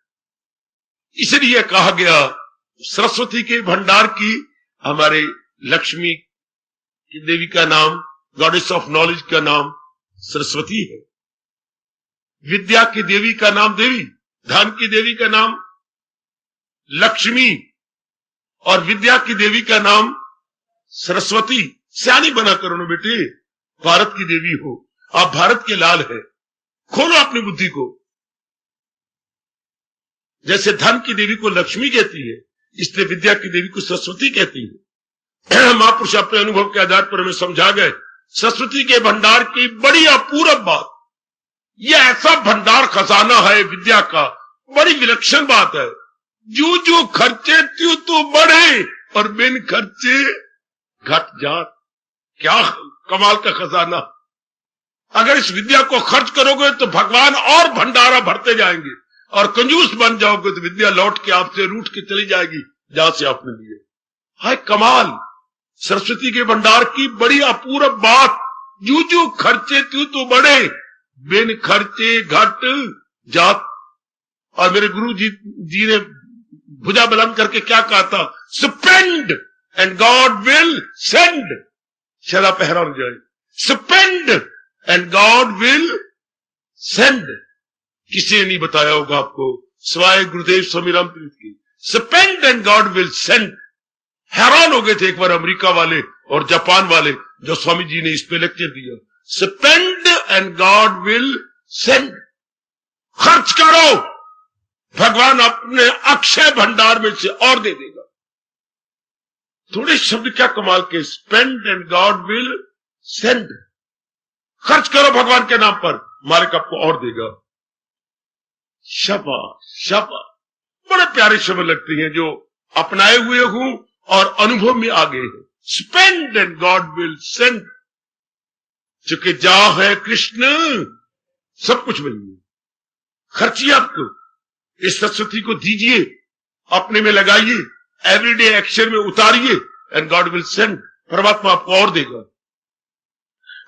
इसलिए कहा गया सरस्वती के भंडार की, हमारे लक्ष्मी की देवी का नाम, गॉडेस ऑफ नॉलेज का नाम सरस्वती है। विद्या की देवी का नाम देवी, धन की देवी का नाम लक्ष्मी और विद्या की देवी का नाम सरस्वती। सियानी बना करो ना बेटे, भारत की देवी हो, आप भारत के लाल है, खोलो अपनी बुद्धि को। जैसे धन की देवी को लक्ष्मी कहती है, इसलिए विद्या की देवी को सरस्वती कहती है। महापुरुष अपने अनुभव के आधार पर हमें समझा गए सरस्वती के भंडार की बड़ी अपूर्व बात। यह ऐसा भंडार खजाना है विद्या का, बड़ी विलक्षण बात है। जो जो खर्चे त्यों तो बढ़े और बिन खर्चे घट जात। क्या कमाल का खजाना। अगर इस विद्या को खर्च करोगे तो भगवान और भंडारा भरते जाएंगे, और कंजूस बन जाओगे तो विद्या लौट के आपसे रूठ के चली जाएगी जहां से आपने लिए। हाय कमाल, सरस्वती के भंडार की बड़ी अपूर्व बात। जो जो खर्चे त्यों तो बढ़े, बिन खर्चे घट जात। और मेरे गुरु जी ने भुजा बुलंद करके क्या कहा था, spend and God will send. शला पहरा हो जाए, spend and God will send. किसी ने नहीं बताया होगा आपको सिवाय गुरुदेव स्वामी रामतीर्थ की। Spend and God will send. हैरान हो गए थे एक बार अमेरिका वाले और जापान वाले, जो स्वामी जी ने इस पे लेक्चर दिया। Spend and God will send. खर्च करो, भगवान अपने अक्षय भंडार में से और दे देगा। थोड़े शब्द क्या कमाल के, spend and God will send. खर्च करो भगवान के नाम पर, मालिक आपको और देगा। शाबाश शाबाश, बड़े प्यारे शब्द लगते हैं जो अपनाए हुए हूं और अनुभव में आ गए हैं। Spend and God will send. चूंकि जा है कृष्ण सब कुछ बनिए। खर्चिए आपको, इस सरस्वती को दीजिए, अपने में लगाइए, एवरीडे एक्शन में उतारिए, एंड गॉड विल सेंड। परमात्मा आपको और देगा।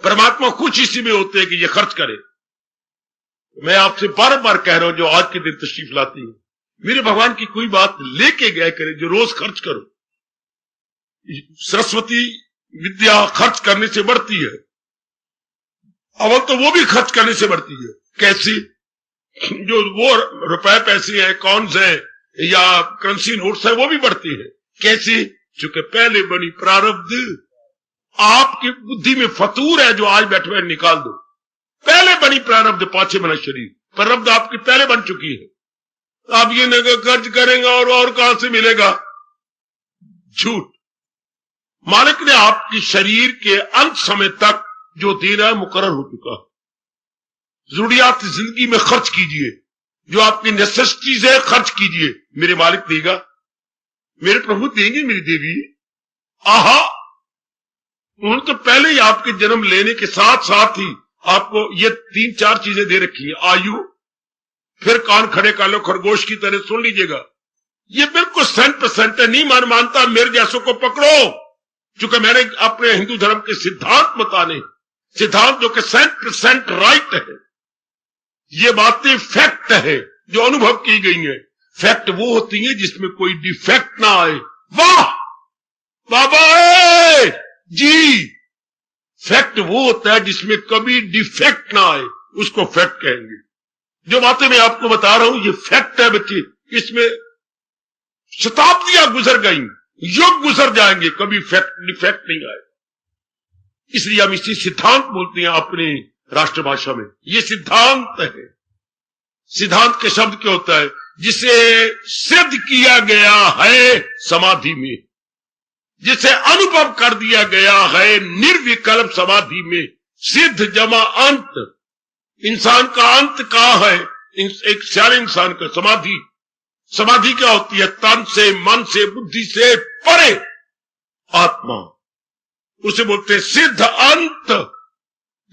परमात्मा खुश इसी में होते हैं कि ये खर्च करे। मैं आपसे बार बार कह रहा हूं, जो आज के दिन तशरीफ लाती है, मेरे भगवान की कोई बात लेके गया करे, जो रोज खर्च करो। सरस्वती विद्या खर्च करने से बढ़ती है। अवल तो वो भी खर्च करने से बढ़ती है। कैसी? जो वो रुपए पैसे हैं, कॉन्स हैं या करेंसी नोट्स है, वो भी बढ़ती है। कैसी? चूंकि पहले बनी प्रारब्ध। आपकी बुद्धि में फतूर है जो आज बैठे हुए निकाल दो। पहले बनी प्रारब्ध, पाछे बना शरीर। प्रारब्ध आपकी पहले बन चुकी है। आप ये नगर खर्च करेंगे और कहां से मिलेगा? झूठ। मालिक ने आपकी शरीर के अंत समय तक जो देना है मुकर्रर हो चुका है। जरूरियात जिंदगी में खर्च कीजिए, जो आपकी नेसेसिटीज है खर्च कीजिए, मेरे मालिक देगा, मेरे प्रभु देंगे, मेरी देवी। आहा, उन्होंने तो पहले ही आपके जन्म लेने के साथ साथ ही आपको ये 3-4 चीजें दे रखी है। आयु, फिर कान खड़े कर लो, खरगोश की तरह सुन लीजिएगा। ये बिल्कुल 100% है। नहीं मानता मेरे जैसों को पकड़ो, क्योंकि मैंने अपने हिंदू धर्म के सिद्धांत बताने, सिद्धांत जो कि 100% राइट है। ये बातें फैक्ट है जो अनुभव की गई है। फैक्ट वो होती है जिसमें कोई डिफेक्ट ना आए। वाह बाबा जी, फैक्ट वो होता है जिसमें कभी डिफेक्ट ना आए, उसको फैक्ट कहेंगे। जो बातें मैं आपको बता रहा हूं ये फैक्ट है बच्चे, इसमें शताब्दियां गुजर गई, युग गुजर जाएंगे, कभी फैक्ट डिफेक्ट नहीं आए। इसलिए हम इसी सिद्धांत बोलते हैं अपनी राष्ट्रभाषा में। ये सिद्धांत है। सिद्धांत के शब्द क्या होता है? जिसे सिद्ध किया गया है समाधि में, जिसे अनुभव कर दिया गया है निर्विकल्प समाधि में। सिद्ध जमा अंत, इंसान का अंत कहां है? एक सारे इंसान का समाधि। समाधि क्या होती है? तन से, मन से, बुद्धि से परे आत्मा, उसे बोलते हैं सिद्ध अंत।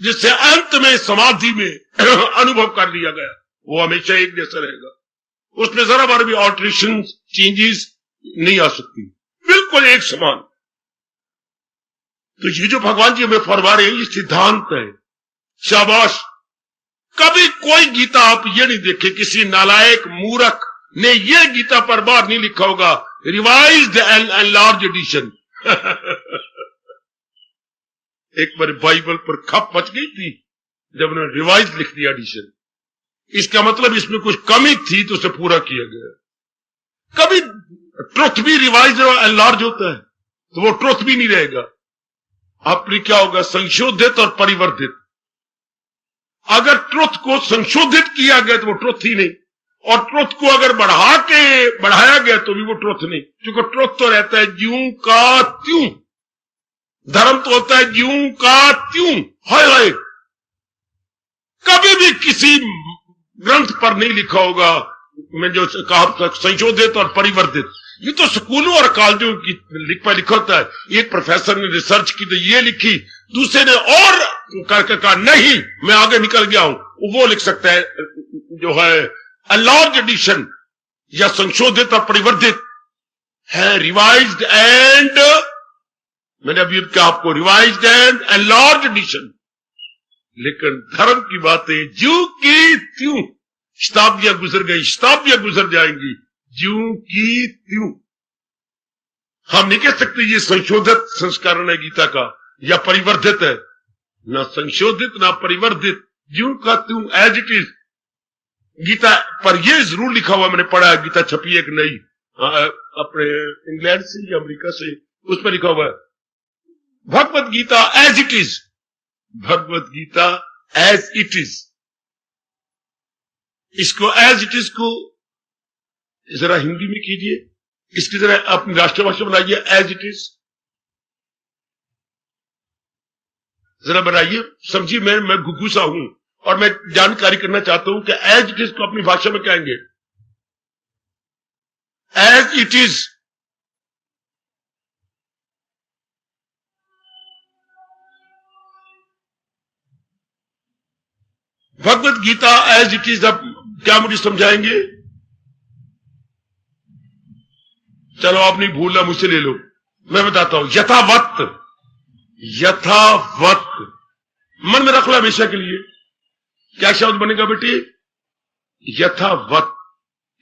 जिससे अंत में समाधि में अनुभव कर लिया गया, वो हमेशा एक जैसा रहेगा, उसमें जरा बार भी ऑल्ट्रेशन, चेंजेस नहीं आ सकती, बिल्कुल एक समान। तो ये जो भगवान जी हमें फरमा रहे हैं ये सिद्धांत है। शाबाश। कभी कोई गीता आप ये नहीं देखे किसी नालायक मूर्ख ने ये गीता पर बाहर नहीं लिखा होगा रिवाइज्ड एंड लार्ज एडिशन। एक बार बाइबल पर खप मच गई थी जब उन्होंने रिवाइज लिख दिया एडिशन। इसका मतलब इसमें कुछ कमी थी तो उसे पूरा किया गया। कभी ट्रुथ भी रिवाइज एंड लार्ज होता है तो वो ट्रुथ भी नहीं रहेगा, आपने क्या होगा? संशोधित और परिवर्धित। अगर ट्रुथ को संशोधित किया गया तो वो ट्रुथ ही नहीं, और ट्रुथ को अगर बढ़ाया गया तो भी वो ट्रुथ नहीं, क्योंकि ट्रुथ तो रहता है ज्यूं का त्यूं, धर्म तो होता है ज्यूं का त्यूं। हाय हाय, कभी भी किसी ग्रंथ पर नहीं लिखा होगा मैं जो कहा संशोधित और परिवर्तित। ये तो स्कूलों और कॉलेजों की लिखा होता है। एक प्रोफेसर ने रिसर्च की तो ये लिखी, दूसरे ने और करके कहा नहीं मैं आगे निकल गया हूं, वो लिख सकता है जो है लार्ज एडिशन या संशोधित और परिवर्तित है। रिवाइज्ड एंड, मैंने अभी कहा आपको रिवाइज्ड एंड लार्ज एडिशन। लेकिन धर्म की बातें ज्यों की त्यों, शताब्दियां गुजर गई, शताब्दियां गुजर जाएंगी, ज्यों की त्यों। हम नहीं कह सकते ये संशोधित संस्करण है गीता का या परिवर्धित है, ना संशोधित ना परिवर्धित, ज्यों का त्यों, एज इट इज। गीता पर यह जरूर लिखा हुआ, मैंने पढ़ा है, गीता छपी है एक नई अपने इंग्लैंड से या अमेरिका से, उस पर लिखा हुआ है Bhagavad Gita as it is, Bhagavad Gita as it is. इसको एज इट इज को जरा हिंदी में कीजिए, इसकी जरा अपनी राष्ट्रभाषा बनाइए, एज इट इज जरा बनाइए। समझिए मैं घुघुसा हूं और मैं जानकारी करना चाहता हूं कि एज इट इज को अपनी भाषा में कहेंगे as it is. Bhagavad Gita as it is, अब क्या मुझे समझाएंगे? चलो आप नहीं भूलना, मुझसे ले लो, मैं बताता हूं। यथावत, यथावत मन में रख लो हमेशा के लिए। क्या शब्द बनेगा बेटी? यथावत।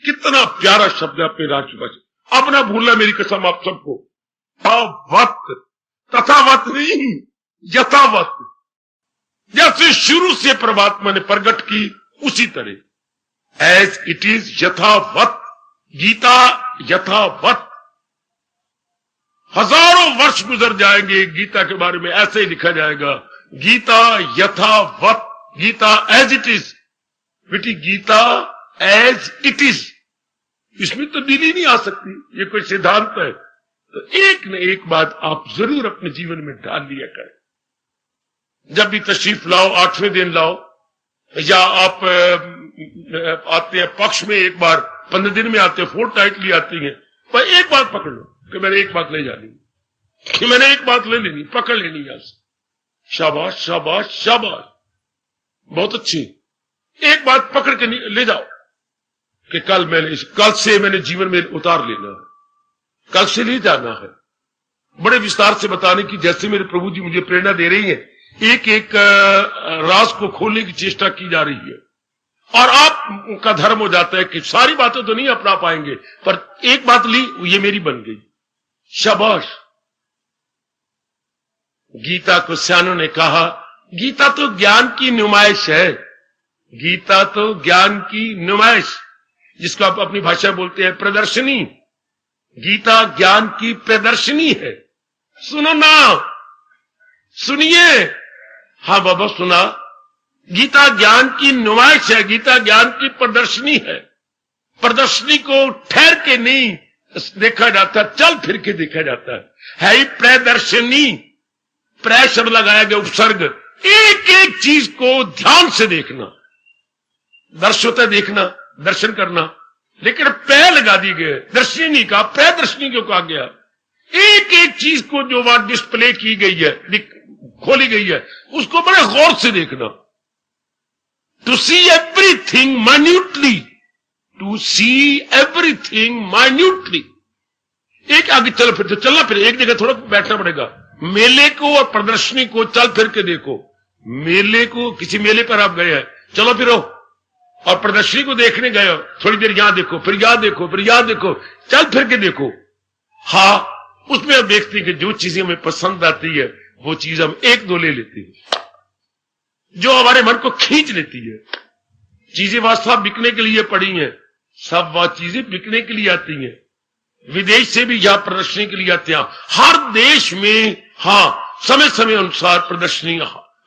कितना प्यारा शब्द है अपनी राष्ट्रभाषा। अब ना भूलना मेरी कसम आप सबको। वत, तथावत नहीं, यथावत। जैसे शुरू से परमात्मा ने प्रकट की उसी तरह एज इट इज, यथावत। गीता यथावत। हजारों वर्ष गुजर जाएंगे, गीता के बारे में ऐसे ही लिखा जाएगा, गीता यथावत, गीता एज इट इज। बेटी गीता एज इट इज, इसमें तब्दीली नहीं आ सकती, ये कोई सिद्धांत है। तो एक न एक बात आप जरूर अपने जीवन में डाल लिया करें। जब भी तशरीफ लाओ, 8वें दिन लाओ, या आप आते हैं पक्ष में एक बार, 15 दिन में आते हैं, फोर्टनाइटली आती हैं, पर एक बात पकड़ लो कि मैंने एक बात ले जानी, कि मैंने एक बात ले लेनी, पकड़ लेनी आज। शाबाश शाबाश शाबाश, बहुत अच्छी। एक बात पकड़ के ले जाओ कि कल से मैंने जीवन में उतार लेना है, कल से ले जाना है। बड़े विस्तार से बताने की, जैसे मेरे प्रभु जी मुझे प्रेरणा दे रही है, एक एक राज को खोलने की चेष्टा की जा रही है। और आपका धर्म हो जाता है कि सारी बातें तो नहीं अपना पाएंगे, पर एक बात ली, ये मेरी बन गई। शाबाश। गीता को सियानों ने कहा, गीता तो ज्ञान की नुमाइश है, गीता तो ज्ञान की नुमाइश, जिसको आप अपनी भाषा में बोलते हैं प्रदर्शनी। गीता ज्ञान की प्रदर्शनी है। सुनो ना, सुनिए। हाँ बाबा सुना। गीता ज्ञान की नुमाइश है, गीता ज्ञान की प्रदर्शनी है। प्रदर्शनी को ठहर के नहीं देखा जाता, चल फिर के देखा जाता है ही प्रदर्शनी। प्र शब्द लगाया गया उपसर्ग। एक एक चीज को ध्यान से देखना। दर्श होता है देखना, दर्शन करना, लेकिन पै लगा दी गई, दर्शनी का प्रदर्शनी क्यों कहा गया? एक एक चीज को जो बात डिस्प्ले की गई है, खोली गई है, उसको बड़े गौर से देखना। To see everything minutely, to see everything minutely. एक आगे चल फिर तो चलना, फिर एक जगह थोड़ा बैठना पड़ेगा। मेले को और प्रदर्शनी को चल फिर के देखो। मेले को, किसी मेले पर आप गए हैं, चलो फिरो, और प्रदर्शनी को देखने गए हो, थोड़ी देर यहां देखो, फिर यहां देखो, फिर यहां देखो, चल फिर के देखो। हाँ, उसमें हम देखते हैं कि जो चीजें हमें पसंद आती है वो चीज हम एक दो ले लेते हैं, जो हमारे मन को खींच लेती है। चीजें वास्तव बिकने के लिए पड़ी हैं, सब वह चीजें बिकने के लिए आती हैं। विदेश से भी यहां प्रदर्शनी के लिए आते हैं। हर देश में हाँ समय समय अनुसार प्रदर्शनी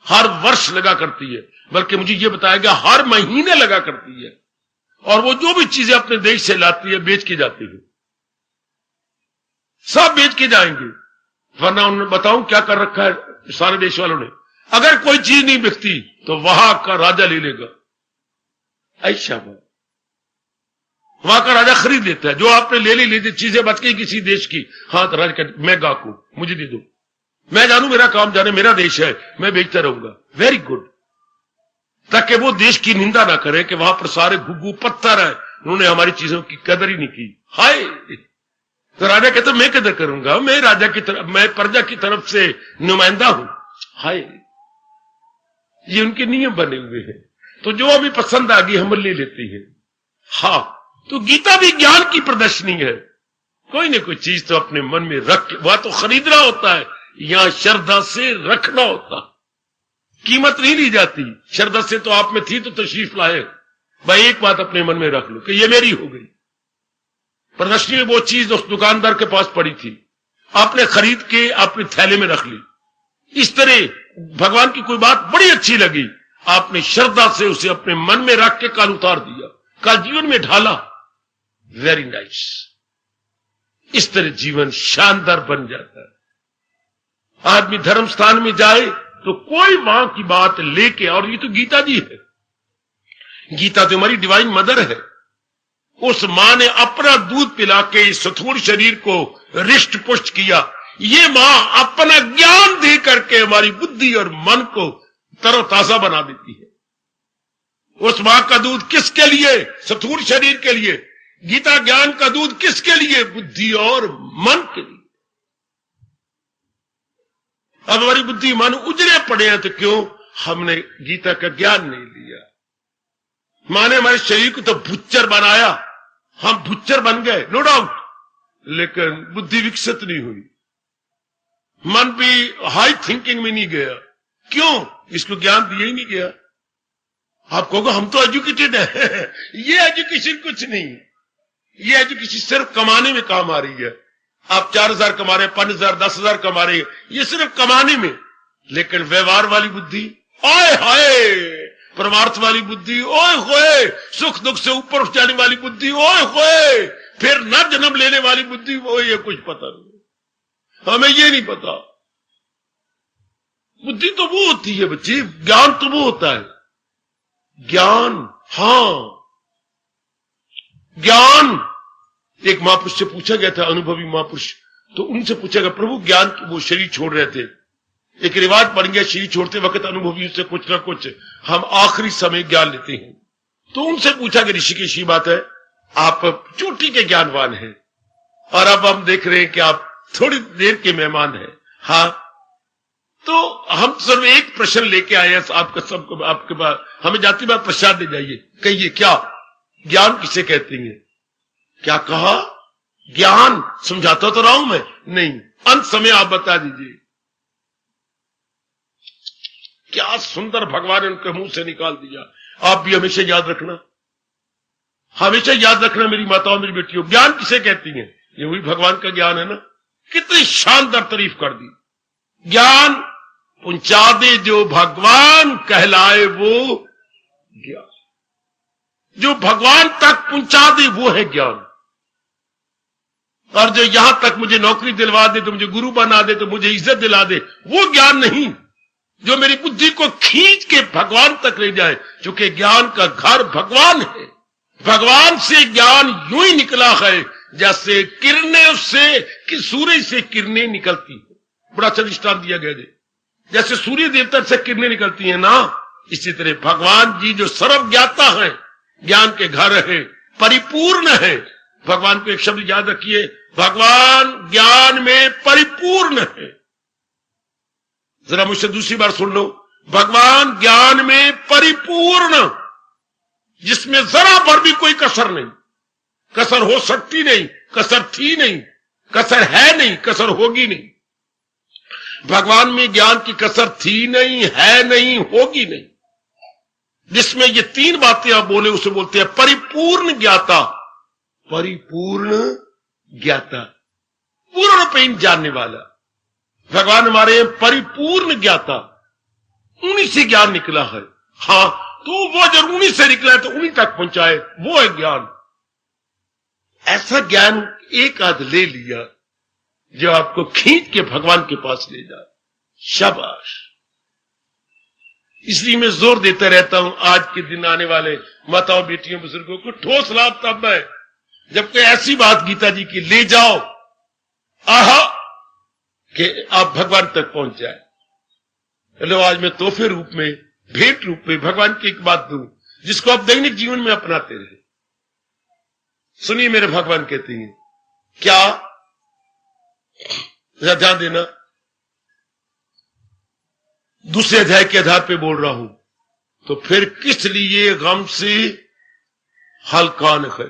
हर वर्ष लगा करती है, बल्कि मुझे यह बताया गया हर महीने लगा करती है। और वो जो भी चीजें अपने देश से लाती है बेच के जाती है, सब बेच के जाएंगे। वरना उन्होंने बताऊं क्या कर रखा है सारे देश वालों ने, अगर कोई चीज नहीं बिकती तो वहां का राजा ले लेगा। ऐसा वहां का राजा खरीद लेता है, जो आपने ले ली चीजें बच गई किसी देश की, हाँ तो राजा कहते मैं गाकू, मुझे दे दो, मैं जानू मेरा काम जाने, मेरा देश है, मैं बेचता रहूंगा। वेरी गुड, ताकि वो देश की निंदा ना करे कि वहां पर सारे घुग्गू पत्थर है, उन्होंने हमारी चीजों की कदर ही नहीं की। हाय, तो राजा कहते मैं कदर करूंगा, मैं राजा की तरफ, मैं प्रजा की तरफ से नुमाइंदा हूं। हाय, ये उनके नियम बने हुए हैं। तो जो हमें पसंद आ गई हम ले लेते हैं। हाँ, तो गीता भी ज्ञान की प्रदर्शनी है। कोई ना कोई चीज तो अपने मन में रख, वह तो खरीदना होता है, यहां श्रद्धा से रखना होता, कीमत नहीं ली जाती। श्रद्धा से तो आप में थी तो तशरीफ लाए, भाई एक बात अपने मन में रख लो कि ये मेरी हो गई। प्रदर्शनी में वो चीज उस दुकानदार के पास पड़ी थी, आपने खरीद के अपने थैले में रख ली। इस तरह भगवान की कोई बात बड़ी अच्छी लगी, आपने श्रद्धा से उसे अपने मन में रख के कल उतार दिया, कल जीवन में ढाला। Very nice. इस तरह जीवन शानदार बन जाता है। आदमी धर्म स्थान में जाए तो कोई वहां की बात लेके, और ये तो गीता जी है, गीता तो हमारी डिवाइन मदर है। उस मां ने अपना दूध पिला के इस स्थूल शरीर को रिष्ट पुष्ट किया। ये मां अपना ज्ञान दे करके हमारी बुद्धि और मन को तरोताजा बना देती है। उस मां का दूध किसके लिए? स्थूल शरीर के लिए। गीता ज्ञान का दूध किसके लिए? बुद्धि और मन के लिए। अब हमारी बुद्धि मन उजड़े पड़े हैं, तो क्यों? हमने गीता का ज्ञान नहीं लिया। मां ने हमारे शरीर को तो भुच्चर बनाया, हम भुच्चर बन गए, नो डाउट, लेकिन बुद्धि विकसित नहीं हुई, मन भी हाई थिंकिंग में नहीं गया। क्यों? इसको ज्ञान दिया ही नहीं गया। आप कहोगे हम तो एजुकेटेड है। ये एजुकेशन कुछ नहीं, ये एजुकेशन सिर्फ कमाने में काम आ रही है। आप 4000 कमा रहे, 5000, 10,000 कमा रहे, ये सिर्फ कमाने में। लेकिन व्यवहार वाली बुद्धि, ओए हाय, परमार्थ वाली बुद्धि, ओए होए, सुख दुख से ऊपर उठ जाने वाली बुद्धि, ओए होए, फिर न जन्म लेने वाली बुद्धि, वो ये कुछ पता नहीं, हमें ये नहीं पता। बुद्धि तो वो होती है बच्चे, ज्ञान तो वो होता है। ज्ञान, हां ज्ञान। एक महापुरुष से पूछा गया था, अनुभवी महापुरुष, तो उनसे पूछा गया प्रभु ज्ञान, वो शरीर छोड़ रहे थे, एक रिवाज बन गया शरीर छोड़ते वक्त अनुभवियों से कुछ ना कुछ हम आखिरी समय ज्ञान लेते हैं। तो उनसे पूछा गया ऋषिकेश की बात है, आप चोटी के ज्ञानवान हैं और अब हम देख रहे हैं कि आप थोड़ी देर के मेहमान हैं। हाँ, तो हम सिर्फ एक प्रश्न लेके आए हैं आपका सबको, आपके पास हमें जाती बात प्रसाद दे जाइए, कहिए क्या ज्ञान किसे कहते हैं? क्या कहा? ज्ञान समझाता तो रहा हूं मैं, नहीं, अंत समय आप बता दीजिए। क्या सुंदर भगवान ने उनके मुंह से निकाल दिया। आप भी हमेशा याद रखना, हमेशा याद रखना मेरी माताओं मेरी बेटियों, ज्ञान किसे कहती हैं? ये वही भगवान का ज्ञान है ना। कितनी शानदार तारीफ कर दी। ज्ञान पहुंचा दे जो भगवान कहलाए वो ज्ञान, जो भगवान तक पहुंचा दे वो है ज्ञान। और जो यहां तक मुझे नौकरी दिलवा दे, तो मुझे गुरु बना दे, तो मुझे इज्जत दिला दे, वो ज्ञान नहीं। जो मेरी बुद्धि को खींच के भगवान तक ले जाए, क्योंकि ज्ञान का घर भगवान है। भगवान से ज्ञान यूं ही निकला है जैसे किरणें उससे कि सूर्य से किरणें निकलती है। बड़ा अच्छा दृष्टांत दिया गया है, जैसे सूर्य देवता से किरणें निकलती हैं ना, इसी तरह भगवान जी जो सर्वज्ञाता है, ज्ञान के घर है, परिपूर्ण है। भगवान को एक शब्द याद रखिए, भगवान ज्ञान में परिपूर्ण है। जरा मुझसे दूसरी बार सुन लो, भगवान ज्ञान में परिपूर्ण, जिसमें जरा भर भी कोई कसर नहीं, कसर हो सकती नहीं, कसर थी नहीं, कसर है नहीं, कसर होगी नहीं। भगवान में ज्ञान की कसर थी नहीं, है नहीं, होगी नहीं। जिसमें ये तीन बातें आप बोले उसे बोलते हैं परिपूर्ण ज्ञाता। परिपूर्ण ज्ञाता, पूर्ण रूपेण जानने वाला। भगवान हमारे परिपूर्ण ज्ञाता, उन्हीं से ज्ञान निकला है। हाँ, तो वो जब उन्हीं से निकला है तो उन्हीं तक पहुंचाए, वो है ज्ञान। ऐसा ज्ञान एक आध ले लिया जो आपको खींच के भगवान के पास ले जाए, शाबाश। इसलिए मैं जोर देता रहता हूं, आज के दिन आने वाले माताओं बेटियों बुजुर्गों को ठोस लाभ तब है जब कोई ऐसी बात गीता जी की ले जाओ, आहा, कि आप भगवान तक पहुंच जाए। लो, आज मैं तोहफे रूप में, भेंट रूप में भगवान की एक बात दूं जिसको आप दैनिक जीवन में अपनाते रहे। सुनिए, मेरे भगवान कहते हैं क्या, ध्यान देना, दूसरे अध्याय के आधार पे बोल रहा हूं। तो फिर किस लिए गम से हलकान है,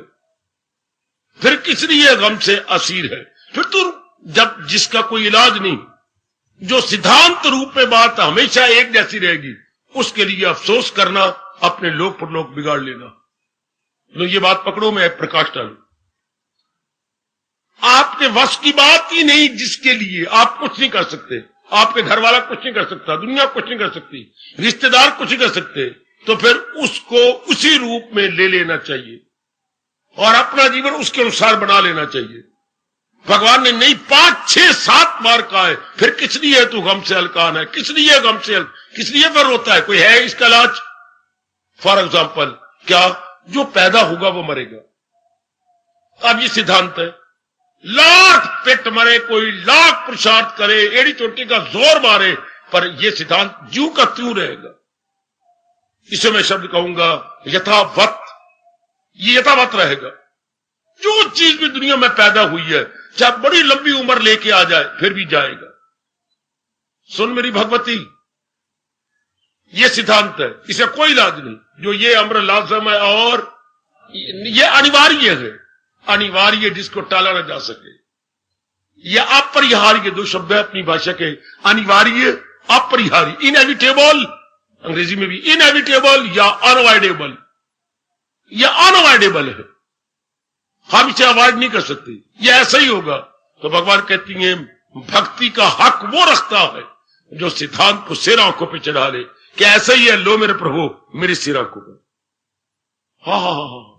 फिर किस लिए गम से असीर है। फिर तो जब जिसका कोई इलाज नहीं, जो सिद्धांत रूप में बात हमेशा एक जैसी रहेगी, उसके लिए अफसोस करना, अपने लोक परलोक बिगाड़ लेना। लो, ये बात पकड़ो, मैं प्रकाश डालू। आपके वश की बात ही नहीं, जिसके लिए आप कुछ नहीं कर सकते, आपके घर वाला कुछ नहीं कर सकता, दुनिया कुछ नहीं कर सकती, रिश्तेदार कुछ नहीं कर सकते, तो फिर उसको उसी रूप में ले लेना चाहिए और अपना जीवन उसके अनुसार बना लेना चाहिए। भगवान ने नहीं 5, 6, 7 बार कहा है, फिर किस लिए तू गम से हलकान है, किस लिए गम से किस लिए फिर रोता है, कोई है इसका इलाज? फॉर एग्जाम्पल, क्या जो पैदा होगा वो मरेगा। अब ये सिद्धांत है, लाख पेट मरे, कोई लाख पुरुषार्थ करे, एड़ी चोटी का जोर मारे, पर यह सिद्धांत ज्यों का त्यों रहेगा। इसे मैं शब्द कहूंगा यथावत, ये यथावत रहेगा। जो चीज भी दुनिया में पैदा हुई है, चाहे बड़ी लंबी उम्र लेके आ जाए, फिर भी जाएगा। सुन मेरी भगवती, ये सिद्धांत है, इसे कोई इलाज नहीं। जो ये अम्र लाजम है और ये अनिवार्य है, अनिवार्य जिसको टाला ना जा सके। यह अपरिहार्य, दो शब्द है अपनी भाषा के, अनिवार्य, अपरिहार्य, इनएविटेबल, अंग्रेजी में भी इनएविटेबल या अनअवॉइडेबल, यह अनअवॉइडेबल है, हम इसे अवॉइड नहीं कर सकते, यह ऐसा ही होगा। तो भगवान कहती हैं भक्ति का हक वो रखता है जो सिद्धांत को सिर आंखों पर चढ़ा ले कि ऐसा ही है, लो मेरे प्रभु मेरी सिर आंखों पर। हा,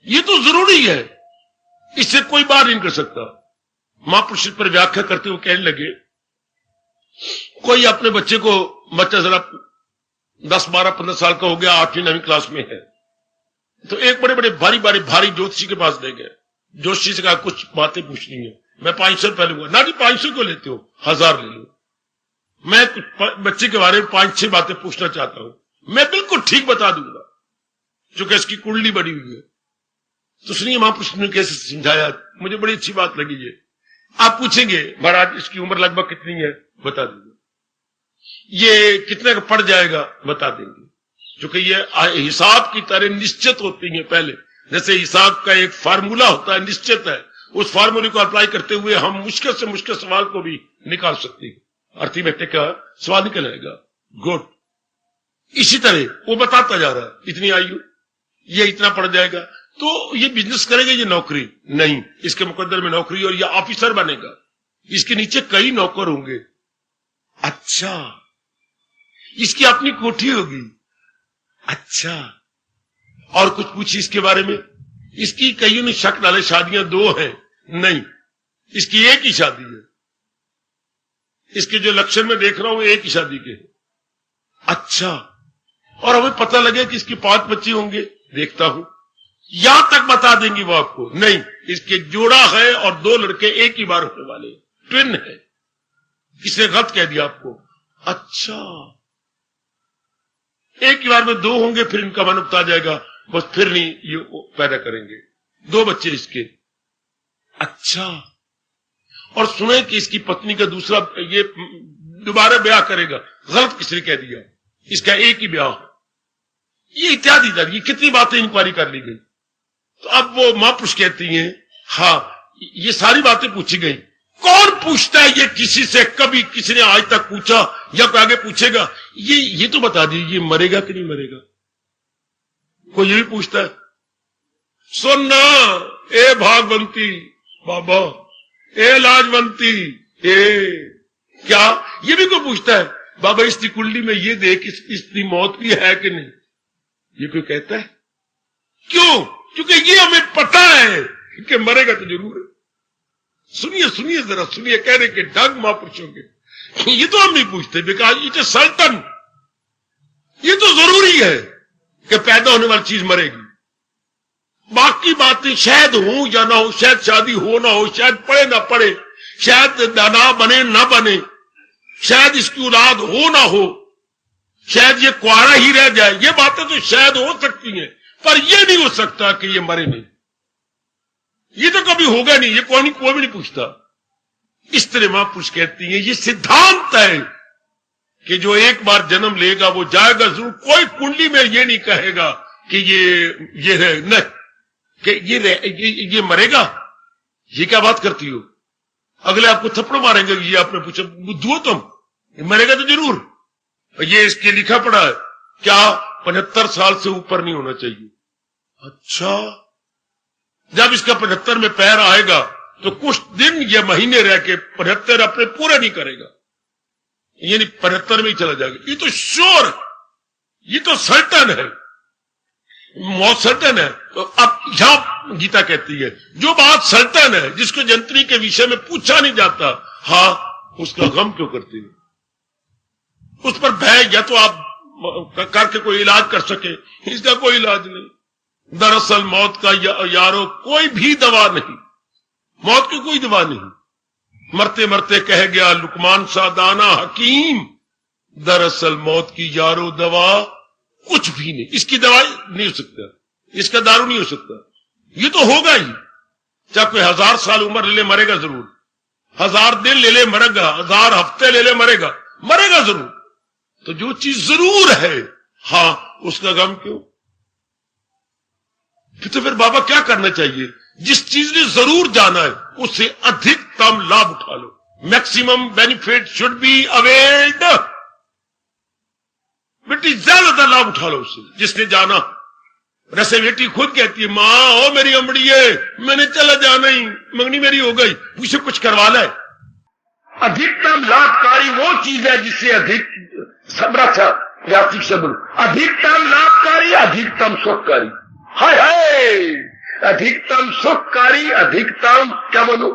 ये तो जरूरी है, इससे कोई बात नहीं कर सकता। महापुरुष पर व्याख्या करते हुए कहने लगे, कोई अपने बच्चे को, बच्चा जरा 10, 12, 15 साल का हो गया, 8वीं 9वीं क्लास में है, तो एक बड़े बड़े भारी ज्योतिषी के पास ले गए। ज्योतिषी से कहा कुछ बातें पूछनी है, मैं 500 रुपए लूंगा। ना जी 500 को लेते हो, 1000 ले लो। मैं कुछ बच्चे के बारे में 5-6 बातें पूछना चाहता हूं, मैं बिल्कुल ठीक बता दूंगा, क्योंकि इसकी कुंडली बनी हुई है। तो सुनिए महापुरुष ने कैसे समझाया, मुझे बड़ी अच्छी बात लगी ये, आप पूछेंगे महाराज इसकी उम्र लगभग कितनी है, बता देंगे। ये कितने का पड़ जाएगा, बता देंगे। क्योंकि ये हिसाब की तरह निश्चित होती है पहले, जैसे हिसाब का एक फार्मूला होता है, निश्चित है, उस फार्मूले को अप्लाई करते हुए हम मुश्किल से मुश्किल सवाल को भी निकाल सकते हैं, अर्थमेटिक का सवाल निकल आएगा। गुड। इसी तरह वो बताता जा रहा है इतनी आयु ये इतना पड़ जाएगा, तो ये बिजनेस करेगा, ये नौकरी नहीं, इसके मुकद्दर में नौकरी, और ये ऑफिसर बनेगा, इसके नीचे कई नौकर होंगे। अच्छा, इसकी अपनी कोठी होगी। अच्छा, और कुछ पूछी इसके बारे में, इसकी कईयों ने शक डाले शादियां 2 हैं, नहीं, इसकी एक ही शादी है, इसके जो लक्षण में देख रहा हूं एक ही शादी के। अच्छा, और हमें पता लगे कि इसके 5 बच्चे होंगे, देखता हूं, यहां तक बता देंगी वो आपको, नहीं, इसके जोड़ा है और 2 लड़के एक ही बार होने वाले, ट्विन है। किसने गलत कह दिया आपको? अच्छा, एक ही बार में 2 होंगे, फिर इनका मन उपता जाएगा, बस फिर नहीं ये पैदा करेंगे, 2 बच्चे इसके। अच्छा, और सुने कि इसकी पत्नी का दूसरा ये दोबारा ब्याह करेगा, गलत किसने कह दिया, इसका एक ही ब्याह, ये इत्यादि इत्यादि, ये कितनी बातें इंक्वायरी कर ली गई। तो अब वो महापुरुष कहती हैं, हाँ ये सारी बातें पूछी गई। कौन पूछता है ये किसी से, कभी किसी ने आज तक पूछा या कोई आगे पूछेगा? ये तो बता दीजिए ये मरेगा कि नहीं मरेगा, कोई ये भी पूछता है? सुनना ए भागवंती बाबा, ए लाजवंती, क्या ये भी कोई पूछता है? बाबा इसकी कुंडली में ये देख इसकी मौत भी है कि नहीं, ये कोई कहता है? क्यों? क्योंकि ये हमें पता है कि मरेगा तो जरूर है। सुनिए सुनिए जरा सुनिए, कहने के ढंग महापुरुषों के, ये तो हम नहीं पूछते, बिकॉज इट इज सर्टन, ये तो जरूरी है कि पैदा होने वाली चीज मरेगी। बाकी बातें शायद हो या ना हो, शायद शादी हो ना हो, शायद पढ़े ना पढ़े, शायद ना बने ना बने, शायद इसकी औलाद हो ना हो, शायद ये कुआरा ही रह जाए, ये बातें तो शायद हो सकती हैं, पर यह नहीं हो सकता कि ये मरे नहीं, ये तो कभी होगा नहीं, ये कोई भी नहीं पूछता। इस तरह महापुरुष कहती हैं ये सिद्धांत है कि जो एक बार जन्म लेगा वो जाएगा जरूर। कोई कुंडली में ये नहीं कहेगा कि ये है, नहीं कि ये मरेगा। ये क्या बात करती हो? अगले आपको थप्पड़ मारेंगे, ये आपने पूछा बुद्धू हो तुम, ये मरेगा तो जरूर। ये इसके लिखा पड़ा है क्या 75 साल से ऊपर नहीं होना चाहिए। अच्छा, जब इसका 75 में पैर आएगा तो कुछ दिन या महीने रह के 75 अपने पूरे नहीं करेगा, यानी 75 में ही चला जाएगा। ये तो श्योर, ये तो सर्टन है, मौत सर्टन है। तो अब यहां गीता कहती है जो बात सर्टन है, जिसको जंत्री के विषय में पूछा नहीं जाता, हाँ उसका गम क्यों करते हैं? उस पर भय, या तो आप करके कोई इलाज कर सके, इसका कोई इलाज नहीं। दरअसल मौत का यारो कोई भी दवा नहीं, मौत की कोई दवा नहीं। मरते मरते कह गया लुकमान सादाना हकीम, दरअसल मौत की यारो दवा कुछ भी नहीं, इसकी दवाई नहीं हो सकता, इसका दारू नहीं हो सकता। ये तो होगा ही, चाहे कोई 1000 साल उम्र ले ले मरेगा जरूर, 1000 दिन ले ले मरेगा, 1000 हफ्ते ले ले मरेगा, मरेगा जरूर। तो जो चीज जरूर है, हाँ उसका गम क्यों? तो फिर बाबा क्या करना चाहिए? जिस चीज ने जरूर जाना है उससे अधिकतम लाभ उठा लो। Maximum benefit should be availed. बेटी ज्यादा लाभ उठा लो उससे, जिसने जाना। वैसे बेटी खुद कहती है मां हो मेरी अमड़िए, मैंने चला जाना ही, मंगनी मेरी हो गई, मुझसे कुछ करवा ले। अधिकतम लाभकारी वो चीज है जिससे अधिक शब्द, अधिकतम लाभकारी, अधिकतम सुखकारी। हाय हाय, अधिकतम सुखकारी, अधिकतम क्या बोलो?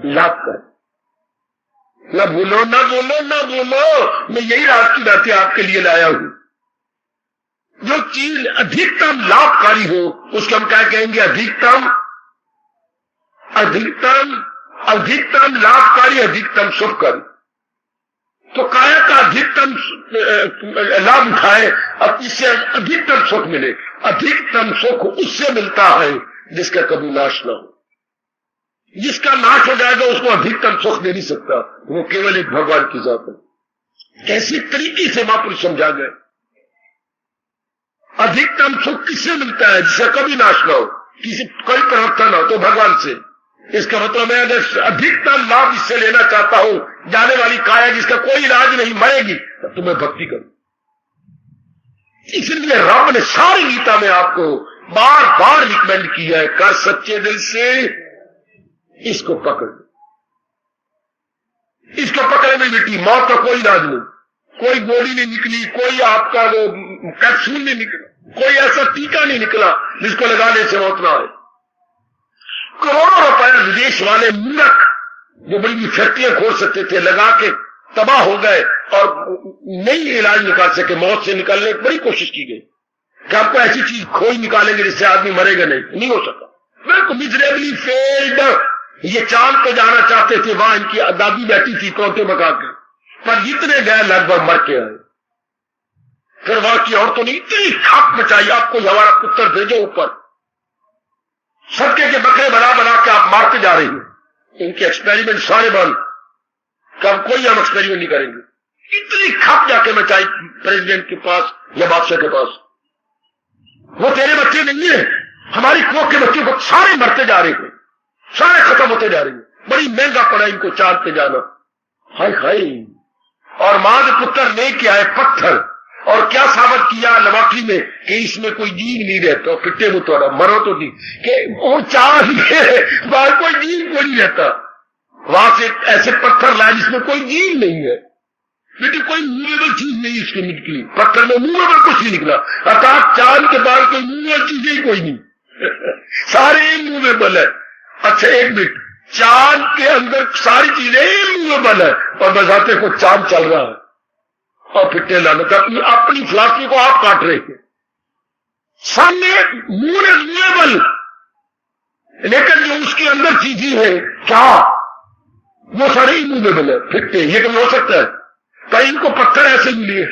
लाभकारी। ना बोलो ना बोलो ना बोलो, मैं यही रात की बातें आपके लिए लाया हूं। जो चीज अधिकतम लाभकारी हो उसको हम क्या कहेंगे? अधिकतम, अधिकतम, अधिकतम लाभकारी, अधिकतम सुखकारी। तो काया का अधिकतम लाभ उठाए, अब इससे अधिकतम सुख मिले। अधिकतम सुख उससे मिलता है जिसका कभी नाश ना हो। जिसका नाश हो जाएगा उसको अधिकतम सुख दे नहीं सकता, वो केवल एक भगवान की जात है। कैसी तरीके से महापुरुष समझा गए। अधिकतम सुख किससे मिलता है? जिसका कभी नाश ना हो, किसी कोई प्रवृत्ता ना हो, तो भगवान से। इसका मतलब है अगर अधिकतम लाभ इससे लेना चाहता हूं, जाने वाली काया जिसका कोई इलाज नहीं, मरेगी, तब तो मैं भक्ति करूं। इसलिए रब ने सारी गीता में आपको बार बार रिकमेंड किया है, कर सच्चे दिल से इसको पकड़। इसको पकड़े में बेटी मौत का कोई इलाज नहीं, कोई गोली नहीं निकली, कोई आपका वो कैप्सूल नहीं निकला, कोई ऐसा टीका नहीं निकला जिसको लगाने से मौत ना आए। करोड़ों रुपए विदेश वाले मूर्ख जो बड़ी फैक्ट्रियां खोल सकते थे लगा के तबाह हो गए और नई इलाज निकाल सके। मौत से निकालने की बड़ी कोशिश की गई कि आपको ऐसी चीज खोज निकालेंगे जिससे आदमी मरेगा नहीं हो सका। बिल्कुल मिजरेबली फेल्ड। ये चांद पे जाना चाहते थे, वहां इनकी दादी बैठी थी तोते मका के, पर जितने गए लगभग मर के आए। फिर वहां की औरतों ने इतनी खाक मचाई, आपको हमारा पुत्र भेजो ऊपर, सबके के बकरे बना बना के आप मारते जा रही हैं। इनके एक्सपेरिमेंट सारे बंद, कब कोई हम एक्सपेरिमेंट नहीं करेंगे। इतनी खप जाके मचाई प्रेसिडेंट के पास या बादशाह के पास, वो तेरे बच्चे नहीं है, हमारी कोख के बच्चे को सारे मरते जा रहे हैं, सारे खत्म होते जा रहे हैं। बड़ी महंगा पड़ा इनको चांद पे जाना। हाय हाय। और मां के पुत्र लेके आए पत्थर, और क्या साबित किया लेबोरेटरी में कि इसमें कोई जीव नहीं रहता। फिट्टे मुतोड़ा मरो तो नहीं कि वो चांद के बाहर कोई जीव को नहीं रहता। वहां से ऐसे पत्थर लाए जिसमें कोई जीव नहीं है, लेकिन कोई मूवेबल चीज नहीं इसके निकली। पत्थर में मूवेबल कुछ नहीं निकला, अर्थात चांद के बाहर कोई मूवेबल चीजें ही कोई नहीं सारे मूवेबल है। अच्छा एक मिनट, चांद के अंदर सारी चीजें मूवेबल है और बजाते को चांद चल रहा है और फिट्टे लाने का अपनी फिलॉसफी को आप काट रहे हैं। सामने मून इज मूवेबल, लेकिन जो उसके अंदर चीजें है क्या, वो सारे इमूवेबल है, फिट्टे। ये कभी हो सकता है? तो इनको पत्थर ऐसे मिले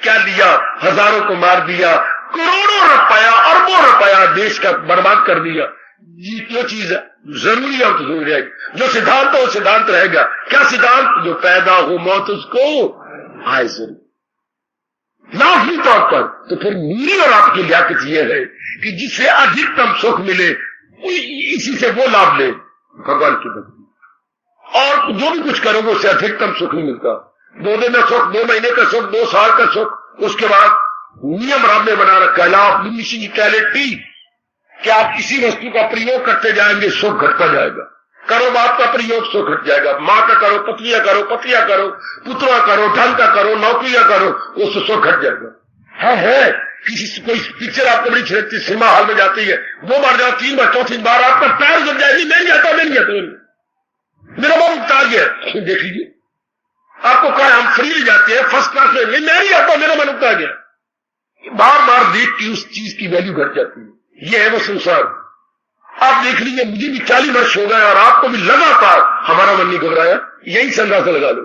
क्या लिया, हजारों को मार दिया, करोड़ों रुपया अरबों रुपया देश का बर्बाद कर दिया। जो चीज जरूरी है तो जरूरी रहेगी, जो सिद्धांत है वो सिद्धांत रहेगा। क्या सिद्धांत? जो पैदा हो मौत उसको आए जरूर लाफी तौर पर। तो फिर मेरी और आपकी लियाकत यह है कि जिससे अधिकतम सुख मिले इसी से वो लाभ ले, भगवान की भक्ति। और जो भी कुछ करोगे उससे अधिकतम सुख नहीं मिलता। 2 दिन का सुख, 2 महीने का सुख, 2 साल का सुख, उसके बाद नियम रब ने बना रखा है, लॉ ऑफ डिमिनिशिंग इक्वालिटी, कि आप किसी वस्तु का प्रयोग करते जाएंगे सुख घटता जाएगा। करो बाप का प्रयोग सुख घट जाएगा, माँ का करो, पत्नियां करो, पुत्रा करो, धन का करो, नौकरियां करो, उससे सुख घट जाएगा। है किसी कोई पिक्चर आपको बड़ी अच्छी सिनेमा हॉल में जाती है, 2 बार जाओ, 3 बार, चौथी बार आपका पैर जम जाएगी, मैं नहीं आता मेरा मन उगता गया। देख लीजिए, आपको कहा हम फ्री जाते हैं फर्स्ट क्लास में, मैं नहीं आता, मेरा मन उगता गया। बार बार देख के उस चीज की वैल्यू घट जाती है। ये है वो संसार। आप देख लीजिए, मुझे भी 40 वर्ष हो गए और आपको भी लगातार हमारा मन नहीं घबराया, यही संगा से लगा लो।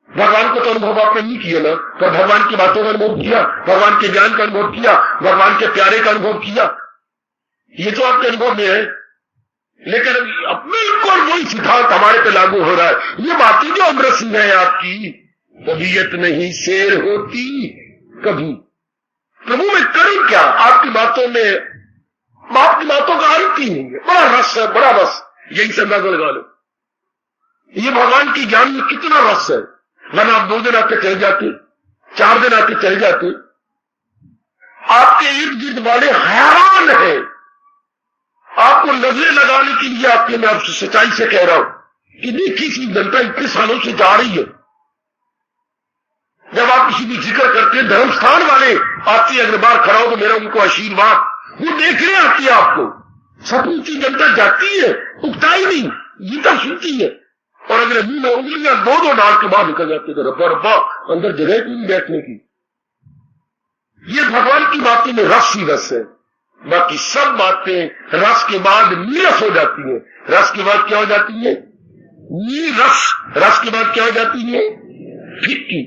भगवान को तो अनुभव आपने नहीं किया ना, पर भगवान की बातों का अनुभव किया, भगवान के ज्ञान का अनुभव किया, भगवान के प्यारे का अनुभव किया, ये तो आपके अनुभव में है। लेकिन अब बिल्कुल वही सिद्धांत हमारे पे लागू हो रहा है। ये बातें जो अमृत सिंह है आपकी, तबीयत नहीं शेर होती कभी। प्रभु मैं करूं क्या? आपकी बातों में, आपकी बातों का अंत ही नहीं है, बड़ा रस है, बड़ा रस। यही से अंदाजा लगा लो, ये भगवान की ज्ञान में कितना रस है। वरना आप 2 दिन आके चले जाते, 4 दिन आके चले जाते, आपके इर्द गिर्द वाले हैरान है। आपको नजरें लगाने के लिए आपके, मैं आपसे सच्चाई से कह रहा हूं कि देखिए सी जनता इतने सालों से जा रही है। जब आप किसी भी जिक्र करते हैं, धर्म स्थान वाले आते हैं, अगर बार खड़ा हो तो मेरा उनको आशीर्वाद, वो देखने आती है आपको। सपूती जनता जाती है, उगता ही नहीं, गीता सुनती है, और अगर मुंह में उंगलियां 2-2 डाल के बाहर निकल जाती है, रब्बा रब्बा अंदर जगह की नहीं बैठने की। ये भगवान की बातें में रस ही रस है। बाकी सब बातें रस के बाद नीरस हो जाती है। रस के बाद क्या हो जाती है? नीरस। रस के बाद क्या हो जाती है? फिक्की,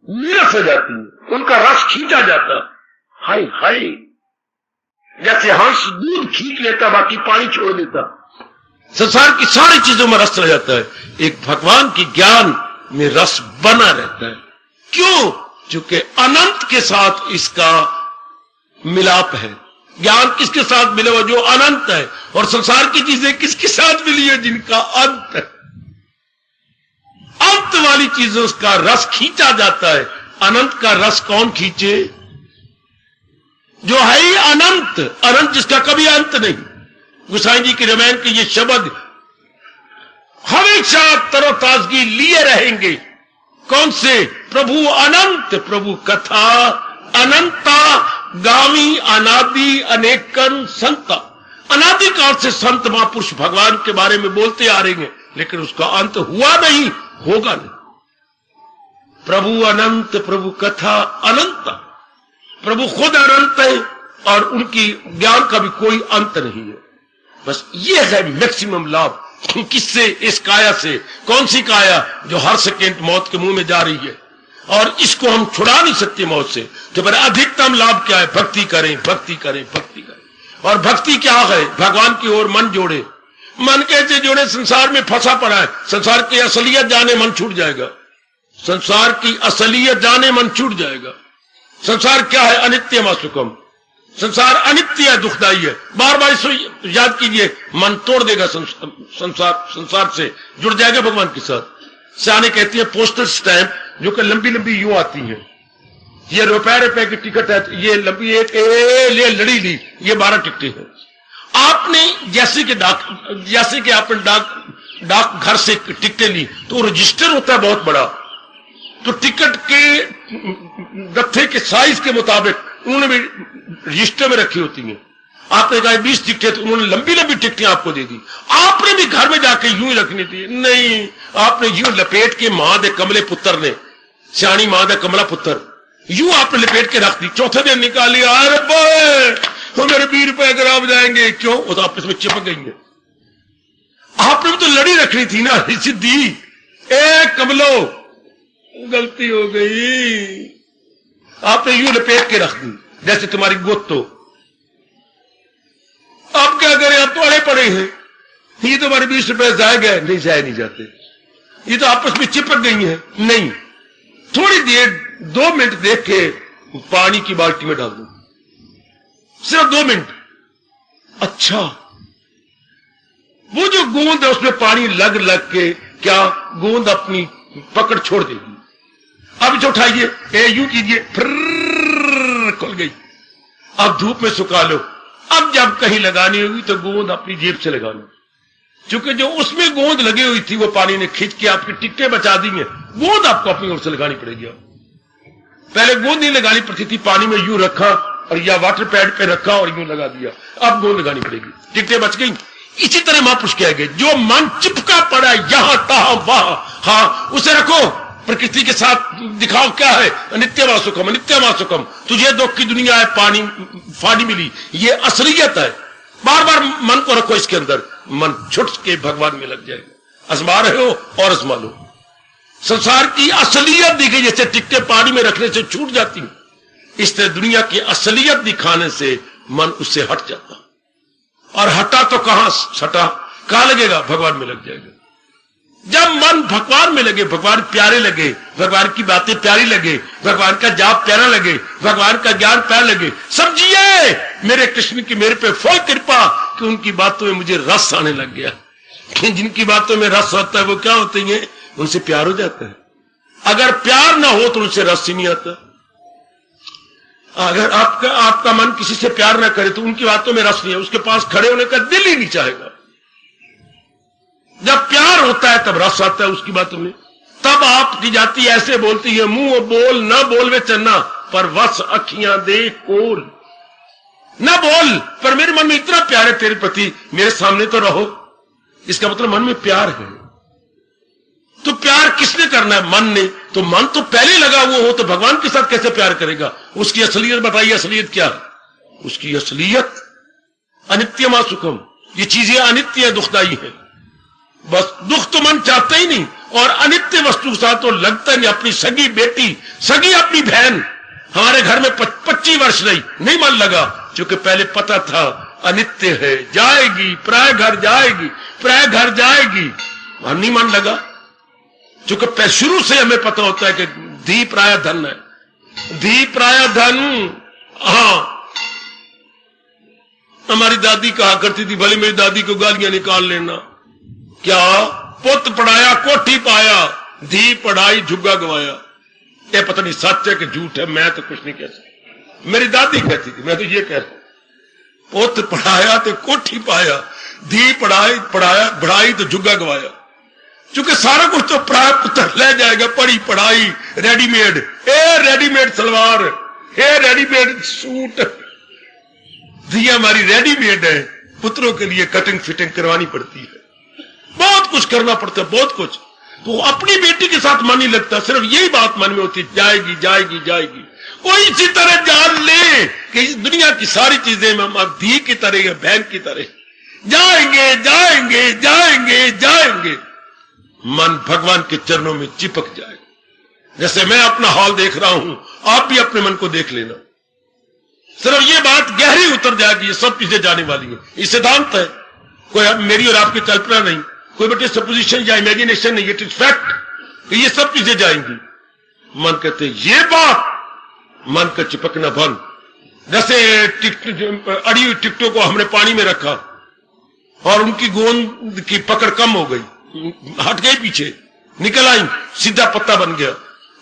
नीरस हो जाती है, उनका रस खींचा जाता। हाय हाय, जैसे हंस दूध खींच लेता बाकी पानी छोड़ देता, संसार की सारी चीजों में रस रह जाता है, एक भगवान की ज्ञान में रस बना रहता है। क्यों? क्योंकि अनंत के साथ इसका मिलाप है। ज्ञान किसके साथ मिले हुआ? जो अनंत है। और संसार की चीजें किसके साथ मिली है? जिनका अंत है। अंत वाली चीजों का रस खींचा जाता है। अनंत का रस कौन खींचे? जो है ही अनंत, अनंत जिसका कभी अंत नहीं। गोसाई जी के रामायण के ये शब्द हमेशा तरोताजगी लिए रहेंगे। कौन से? प्रभु अनंत, प्रभु कथा अनंता गामी अनादि अनेकन संता। अनादिकाल से संत महापुरुष भगवान के बारे में बोलते आ रहे हैं, लेकिन उसका अंत हुआ नहीं, होगा नहीं। प्रभु अनंत, प्रभु कथा अनंत। प्रभु खुद अनंत है और उनकी ज्ञान का भी कोई अंत नहीं है। बस ये है मैक्सिमम लाभ। किससे? इस काया से। कौन सी काया? जो हर सेकेंड मौत के मुंह में जा रही है, और इसको हम छुड़ा नहीं सकते मौत से। तो पर अधिकतम लाभ क्या है? भक्ति करें, भक्ति करें, भक्ति करें। और भक्ति क्या है? भगवान की ओर मन जोड़े। मन कैसे जोड़े? संसार में फंसा पड़ा है, संसार की असलियत जाने मन छूट जाएगा। संसार की असलियत जाने मन छूट जाएगा। संसार क्या है? अनित्य मा सुखम। संसार अनित्य है, दुखदाई है। बार बार इसको याद कीजिए, मन तोड़ देगा। संसार से जुड़ जाएगा भगवान के साथ। सियाने कहती है पोस्टल स्टैंप जो कि लंबी लंबी यूं आती है, ये रुपए की टिकट है, ये लंबी एक ले लड़ी ली, ये 12 टिकटें हैं। आपने जैसे कि आपने डाक घर से टिकटें ली तो रजिस्टर होता है बहुत बड़ा, तो टिकट के गत्थे के साइज के मुताबिक उन्होंने भी रजिस्टर में रखी होती हैं। आपने कहा 20 टिकटें, तो उन्होंने लंबी लंबी टिकटें आपको दे दी। आपने भी घर में जाके यूं ही रखनी थी। नहीं, आपने यूं लपेट के, मां दे कमले पुत्र ने, सियाणी मां दे कमला पुत्र, यूं आपने लपेट के रख दी। चौथे दिन निकाली, अरे बोए मेरे 20 रुपए खराब जाएंगे। क्यों? वो तो आपस में चिपक गई है। आपने भी तो लड़ी रखनी थी ना, सिद्धि। ए कमलो, गलती हो गई, आपने यूं लपेट के रख दी जैसे तुम्हारी गोद। तो अब क्या करें? अब तो अड़े पड़े हैं, ये तो हमारे 20 रुपए जाए गए। नहीं, जाए नहीं जाते, ये तो आपस में चिपक गई हैं। नहीं, थोड़ी देर 2 मिनट देख के पानी की बाल्टी में डाल दो, सिर्फ 2 मिनट। अच्छा, वो जो गोंद है उसमें पानी लग लग के क्या गोंद अपनी पकड़ छोड़ देगी। अब इसे उठाइए, यूं कीजिए, फिर खुल गई। अब धूप में सुखा लो। अब जब कहीं लगानी होगी तो गोंद अपनी जेब से लगा लो, क्योंकि जो उसमें गोंद लगी हुई थी वो पानी ने खींच के आपकी टिकटें बचा दी हैं। गोंद आपको अपनी ओर से लगानी पड़ेगी। पहले गोंद नहीं लगानी पड़ती थी, पानी में यूं रखा और या वाटर पैड पे रखा और यूं लगा दिया। अब गोंद लगानी पड़ेगी, टिकटें बच गई। इसी तरह महापुरुष कह गए, जो मन चिपका पड़ा यहां तहां वहां, हाँ उसे रखो। प्रकृति के साथ दिखाओ क्या है? अनित्य मा सुखम, अनित्य मा सुखम। तुझे दुख की दुनिया है, फानी मिली, ये असलियत है। बार बार मन को रखो इसके अंदर, मन छुट के भगवान में लग जाएगा। आजमा रहे हो और आजमा लो। संसार की असलियत दिखे, जैसे टिकटें पानी में रखने से छूट जाती हैं, इस तरह दुनिया की असलियत दिखाने से मन उससे हट जाता। और हटा तो कहां सटा, कहां लगेगा? भगवान में लग जाएगा। जब मन भगवान में लगे, भगवान प्यारे लगे, भगवान की बातें प्यारी लगे, भगवान का जाप प्यारा लगे, भगवान का ज्ञान प्यारा लगे, समझिए मेरे कृष्ण की मेरे पे फुल कृपा कि उनकी बातों में मुझे रस आने लग गया। जिनकी बातों में रस होता है वो क्या होते हैं? उनसे प्यार हो जाता है। अगर प्यार ना हो तो उनसे रस ही नहीं आता। अगर आपका मन किसी से प्यार ना करे तो उनकी बातों में रस नहीं है, उसके पास खड़े होने का दिल ही नहीं चाहेगा। जब प्यार होता है तब रस आता है उसकी बातों में। तब आपकी जाति ऐसे बोलती है, मुंह बोल न बोल वे चन्ना, पर वस अखियां दे कोल। न बोल, पर मेरे मन में इतना प्यार है तेरे प्रति, मेरे सामने तो रहो। इसका मतलब मन में प्यार है। तो प्यार किसने करना है? मन ने। तो मन तो पहले लगा हुआ हो तो भगवान के साथ कैसे प्यार करेगा? उसकी असलियत बताइए, असलियत क्या है? उसकी असलियत अनित्य मा सुखम। ये चीजें अनित्य दुखदाई है। बस दुख तो मन चाहता ही नहीं, और अनित्य वस्तु के साथ तो लगता नहीं। अपनी सगी बेटी, सगी अपनी बहन हमारे घर में 25 वर्ष रही, नहीं मन लगा, क्योंकि पहले पता था अनित्य है, जाएगी, पराये घर जाएगी। प्राय घर जाएगी, हम नहीं मन लगा। चूंकि शुरू से हमें पता होता है कि धी प्राय धन है, धी प्राय धन। हाँ, हमारी दादी कहा करती थी, भले मेरी दादी को गालियां निकाल लेना, क्या पुत पढ़ाया कोठी पाया, धी पढ़ाई झुग्गा गवाया। ये पता नहीं सच है कि झूठ है, मैं तो कुछ नहीं कह सकता। मेरी दादी कहती थी, मैं तो ये कह रहा हूं, पुत पढ़ाया तो कोठी पाया, धी पढ़ाई तो झुग्गा गवाया। क्योंकि सारा कुछ तो प्राय पुत्र ले जाएगा, पढ़ी पढ़ाई readymade, readymade salwar, readymade suit, धिया हमारी रेडीमेड है, पुत्रों के लिए कटिंग फिटिंग करवानी पड़ती है, बहुत कुछ करना पड़ता है, बहुत कुछ। तो अपनी बेटी के साथ मन नहीं लगता, सिर्फ यही बात मन में होती, जाएगी जाएगी जाएगी। कोई इसी तरह जान ले कि इस दुनिया की सारी चीजें धी की तरह या बहन की तरह जाएंगे जाएंगे जाएंगे जाएंगे, मन भगवान के चरणों में चिपक जाए। जैसे मैं अपना हाल देख रहा हूं, आप भी अपने मन को देख लेना, सिर्फ ये बात गहरी उतर जाएगी, ये सब चीजें जाने वाली है। ये सिद्धांत है, कोई मेरी और आपकी कल्पना नहीं, कोई बेटे सपोजिशन या इमेजिनेशन नहीं, इट इज फैक्ट। ये सब चीजें जाएंगी। मन कहते ये बात, मन का चिपकना बंद। जैसे अड़ी हुई टिकटों को हमने पानी में रखा और उनकी गोंद की पकड़ कम हो गई, हट गई पीछे, निकल आई, सीधा पत्ता बन गया।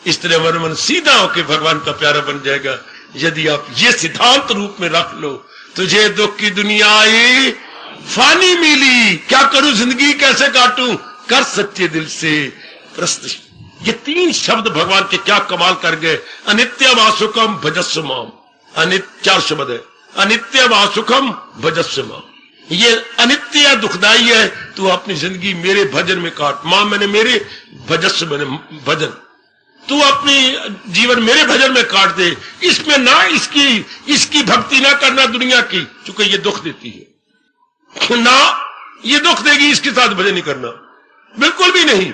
इस तरह मन सीधा होकर भगवान का प्यारा बन जाएगा। यदि आप ये सिद्धांत रूप में रख लो, तुझे दुख की दुनिया आई, फानी मिली, क्या करूं जिंदगी कैसे काटूं, कर सच्चे दिल से प्रश्न। ये तीन शब्द भगवान के क्या कमाल कर गए। अनित्यम आसुखम भजस्व माम, अनित्य 4 शब्द है, अनित्यम आसुखम भजस्व माम। ये अनित्य है, दुखदाई है, तू अपनी जिंदगी मेरे भजन में काट। मां मैंने मेरे भजस्व मैंने भजन, तू अपनी जीवन मेरे भजन में काट दे। इसमें ना इसकी भक्ति ना करना दुनिया की, चूंकि ये दुख देती है ना, ये दुख देगी, इसके साथ भजन नहीं करना, बिल्कुल भी नहीं।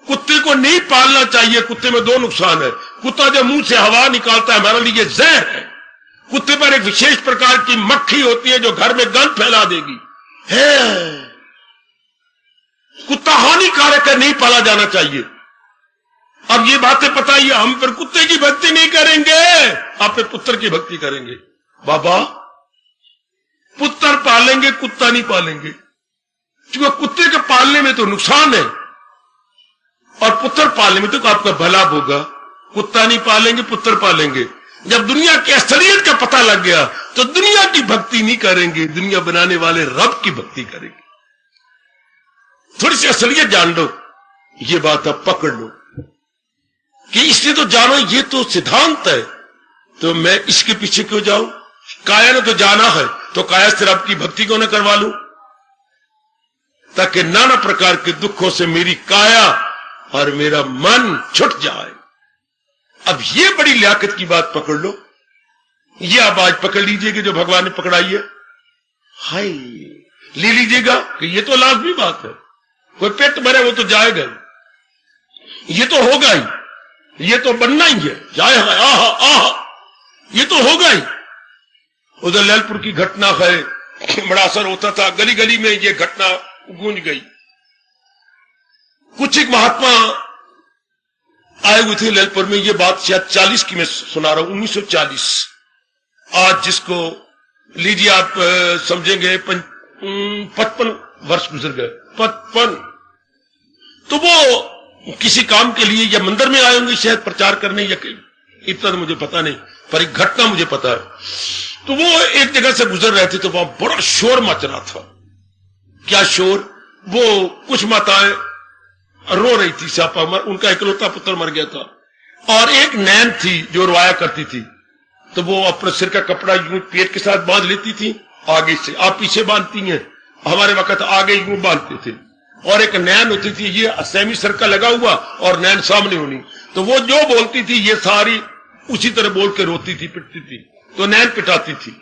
कुत्ते को नहीं पालना चाहिए। कुत्ते में 2 नुकसान है। कुत्ता जब मुंह से हवा निकालता है, हमारे लिए जहर है। कुत्ते पर एक विशेष प्रकार की मक्खी होती है जो घर में गंध फैला देगी, है। कुत्ता हानिकारक है, नहीं पाला जाना चाहिए। अब ये बातें बताइए, हम फिर कुत्ते की भक्ति नहीं करेंगे, अपने पुत्र की भक्ति करेंगे। बाबा पुत्र पालेंगे, कुत्ता नहीं पालेंगे, क्योंकि कुत्ते के पालने में तो नुकसान है और पुत्र पालने में तो आपका भला होगा। कुत्ता नहीं पालेंगे, पुत्र पालेंगे। जब दुनिया की असलियत का पता लग गया तो दुनिया की भक्ति नहीं करेंगे, दुनिया बनाने वाले रब की भक्ति करेंगे। थोड़ी सी असलियत जान लो, ये बात आप पकड़ लो कि इसलिए तो जानो, ये तो सिद्धांत है, तो मैं इसके पीछे क्यों जाऊं। काया ने तो जाना है, तो काया से रब की भक्ति क्यों न करवा लूं, ताकि नाना प्रकार के दुखों से मेरी काया और मेरा मन छुट जाए। अब ये बड़ी लियाकत की बात पकड़ लो, ये आप आज पकड़ लीजिएगा जो भगवान ने पकड़ाई है, हाय ले लीजिएगा कि ये तो लाजमी बात है। कोई पेट भरे वो तो जाएगा, ये तो होगा ही, ये तो बनना ही है, जाए आहा आहा, ये तो होगा ही। उधर ललितपुर की घटना है, बड़ा असर होता था, गली गली में ये घटना गूंज गई। कुछ एक महात्मा आए हुए थे ललितपुर में, ये बात शायद 40 की मैं सुना रहा हूं, 1940। आज जिसको लीजिए आप समझेंगे 55 वर्ष गुजर गए, 55। तो वो किसी काम के लिए या मंदिर में आए होंगे शायद प्रचार करने, या इतना तो मुझे पता नहीं, पर एक घटना मुझे पता है। तो वो एक जगह से गुजर रहे थे, तो वहां बड़ा शोर मच रहा था। क्या शोर, वो कुछ माताएं रो रही थी, स्यापा उनका इकलौता पुत्र मर गया था, और एक नैन थी जो रोया करती थी, तो वो अपने सिर का कपड़ा यूं पेट के साथ बांध लेती थी आगे से, आप पीछे बांधती हैं, हमारे वक्त आगे यूं बांधते थे। और एक नैन होती थी, ये सेमी सर का लगा हुआ और नैन सामने होनी, तो वो जो बोलती थी ये सारी उसी तरह बोल के रोती थी, पिटती थी, तो नैन पिटाती थी।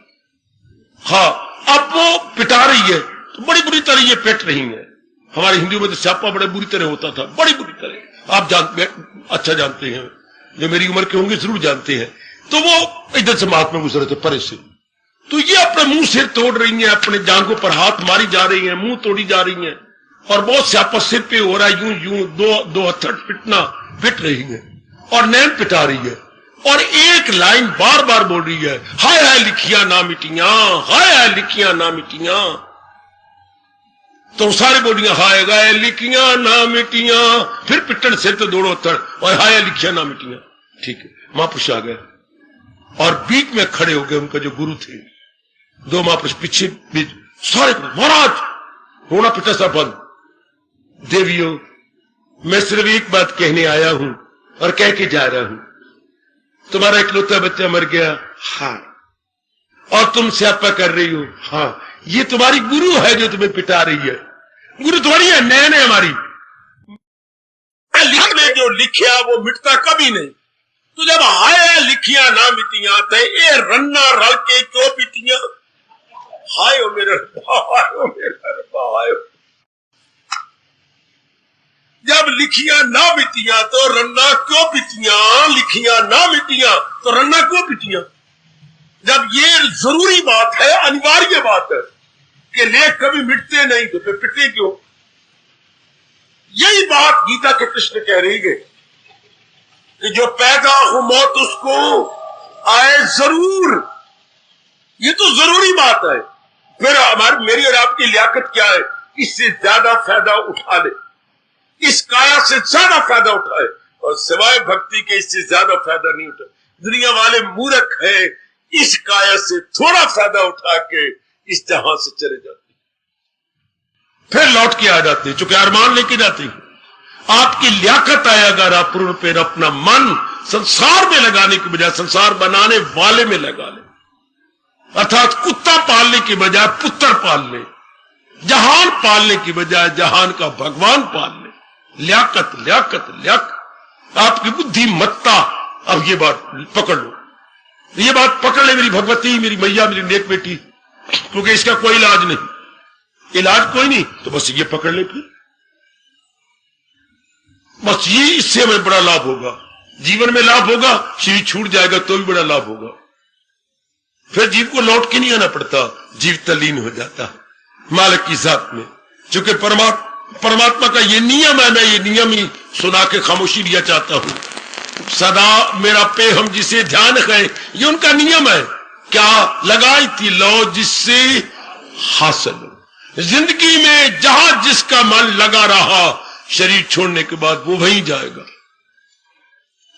हाँ, अब वो पिटा रही है तो बड़ी बुरी तरह ये पिट रही है। हमारे हिंदू में तो स्यापा बड़े बुरी तरह होता था, बड़ी बुरी तरह, आप अच्छा जानते हैं, जो मेरी उम्र के होंगे जरूर जानते हैं। तो वो इधर से महात्मा गुजरे थे परे से, तो ये अपने मुंह सिर तोड़ रही हैं, अपने जांघों पर हाथ मारी जा रही हैं, मुंह तोड़ी जा रही हैं, और बहुत से आपस सिर पे हो रहा है, यूं यूं दो हथड़ पिट रही है और नैन पिटा रही है, और एक लाइन बार बार बोल रही है, हाय हाय लिखियां ना मिटियां, हाय हाय लिखियां ना मिटियां। तो सारे बोलियां हाय गाय लिखियां ना मिटियां, फिर पिटन सिर तो दौड़ो हथड़ और हाय लिखियां ना मिटियां। ठीक है, महापुरुष आ गए और बीच में खड़े हो गए उनका जो गुरु थे, दो महापुरुष पीछे बीच, सारे महाराज रोना पिटा सा बंद। देवियों, मैं सिर्फ एक बात कहने आया हूं और कह के जा रहा हूं, तुम्हारा इकलौता बच्चा मर गया, हाँ, और तुम स्यापा कर रही हो, हाँ, ये तुम्हारी गुरु है जो तुम्हें पिटा रही है, गुरु तुम्हारी है, नैन है हमारी। लिखने जो लिखिया वो मिटता कभी नहीं। तो जब हाय लिखिया ना मिटिया तो ये रन्ना रल के क्यों पिटिया, हाय ओ मेरे रब्बा, हाय ओ मेरे रब्बा, हाय। जब लिखियां ना मिटिया तो रन्ना क्यों पिटिया, लिखियां ना मिटिया तो रन्ना क्यों पिटिया। जब ये जरूरी बात है, अनिवार्य बात है कि लेख कभी मिटते नहीं तो फिर पिटे क्यों। यही बात गीता के कृष्ण कह रही है कि जो पैदा हो मौत उसको आए जरूर, ये तो जरूरी बात है। फिर मेरी और आपकी लियाकत क्या है, इससे ज्यादा फायदा उठा ले, इस काया से ज्यादा फायदा उठाए, और सिवाय भक्ति के इससे ज्यादा फायदा नहीं उठाए। दुनिया वाले मूर्ख है, इस काया से थोड़ा फायदा उठा के इस जहां से चले जाते, फिर लौट के आ जाते, चूंकि अरमान लेके जाते। आपकी लियाकत आए अगर आप पूर्ण पेर अपना मन संसार में लगाने की बजाय संसार बनाने वाले में लगा ले, अर्थात कुत्ता पालने की बजाय पुत्र पाल ले, जहान पालने की बजाय जहान का भगवान पाल ले। लियाकत लियाकत लियाकत, आपकी बुद्धि मत्ता। अब ये बात पकड़ लो, ये बात पकड़ ले मेरी भगवती, मेरी मैया, मेरी नेक बेटी, क्योंकि इसका कोई इलाज नहीं, इलाज कोई नहीं, तो बस ये पकड़ ले, फिर बस ये, इससे हमें बड़ा लाभ होगा, जीवन में लाभ होगा, शरीर छूट जाएगा तो भी बड़ा लाभ होगा, फिर जीव को लौट के नहीं आना पड़ता, जीव तल्लीन हो जाता मालिक की जात में। चूंकि परमात्मा का ये नियम है, मैं ये नियम ही सुना के खामोशी लिया चाहता हूं। सदा मेरा पे हम जिसे ध्यान है, ये उनका नियम है। क्या लगाई थी लो जिससे हासिल हो। जिंदगी में जहां जिसका मन लगा रहा, शरीर छोड़ने के बाद वो वहीं जाएगा।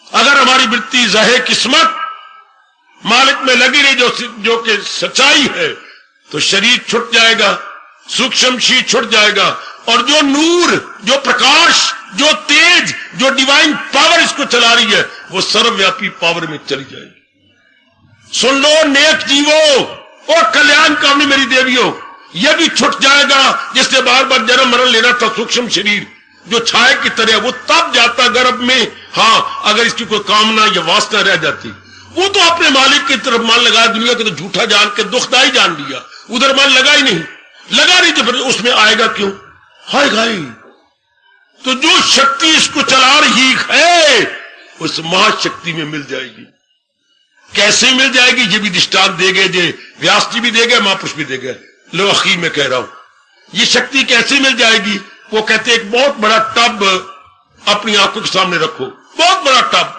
अगर हमारी वृत्ति ज़हे किस्मत मालिक में लगी रही, जो कि सच्चाई है, तो शरीर छूट जाएगा, सूक्ष्म शरीर छूट जाएगा, और जो नूर, जो प्रकाश, जो तेज, जो डिवाइन पावर इसको चला रही है, वो सर्वव्यापी पावर में चली जाएगी। सुन लो नेक जीवो और कल्याण कामनी मेरी देवियों, यह भी छूट जाएगा जिससे बार बार जन्म मरण लेना था। सूक्ष्म शरीर जो छाए की तरह वो तब जाता गर्भ में, हाँ, अगर इसकी कोई कामना या वासना रह जाती, वो तो अपने मालिक की तरफ मन लगा, दुनिया को तो झूठा जान के दुखदाई जान लिया, उधर मन लगा ही नहीं, लगा नहीं तो फिर उसमें आएगा क्यों, आएगा ही। तो जो शक्ति इसको चला रही है उस महाशक्ति में मिल जाएगी। कैसे मिल जाएगी ये भी दृष्टांत दे गए, जे व्यास जी भी दे गए, महापुरुष भी दे गए। लो आखिर में कह रहा हूं ये शक्ति कैसे मिल जाएगी। वो कहते एक बहुत बड़ा टब अपनी आंखों के सामने रखो, बहुत बड़ा टब,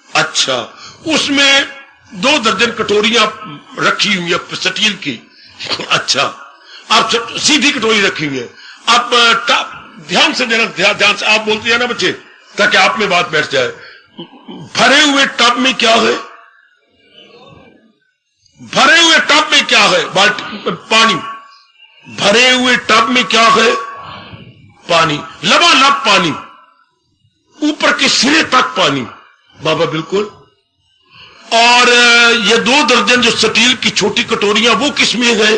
अच्छा, उसमें 2 दर्जन कटोरियां रखी हुई है स्टील की, अच्छा, आप सीधी कटोरी रखेंगे, आप ध्यान से देना, ध्यान से आप बोलते हैं ना बच्चे, ताकि आप में बात बैठ जाए। भरे हुए टब में क्या है, भरे हुए टब में क्या है, बाल्टी पानी, भरे हुए टब में क्या है, पानी, लबालब पानी, ऊपर के सिरे तक पानी, बाबा बिल्कुल। और ये 2 दर्जन जो स्टील की छोटी कटोरियां वो किसमें है,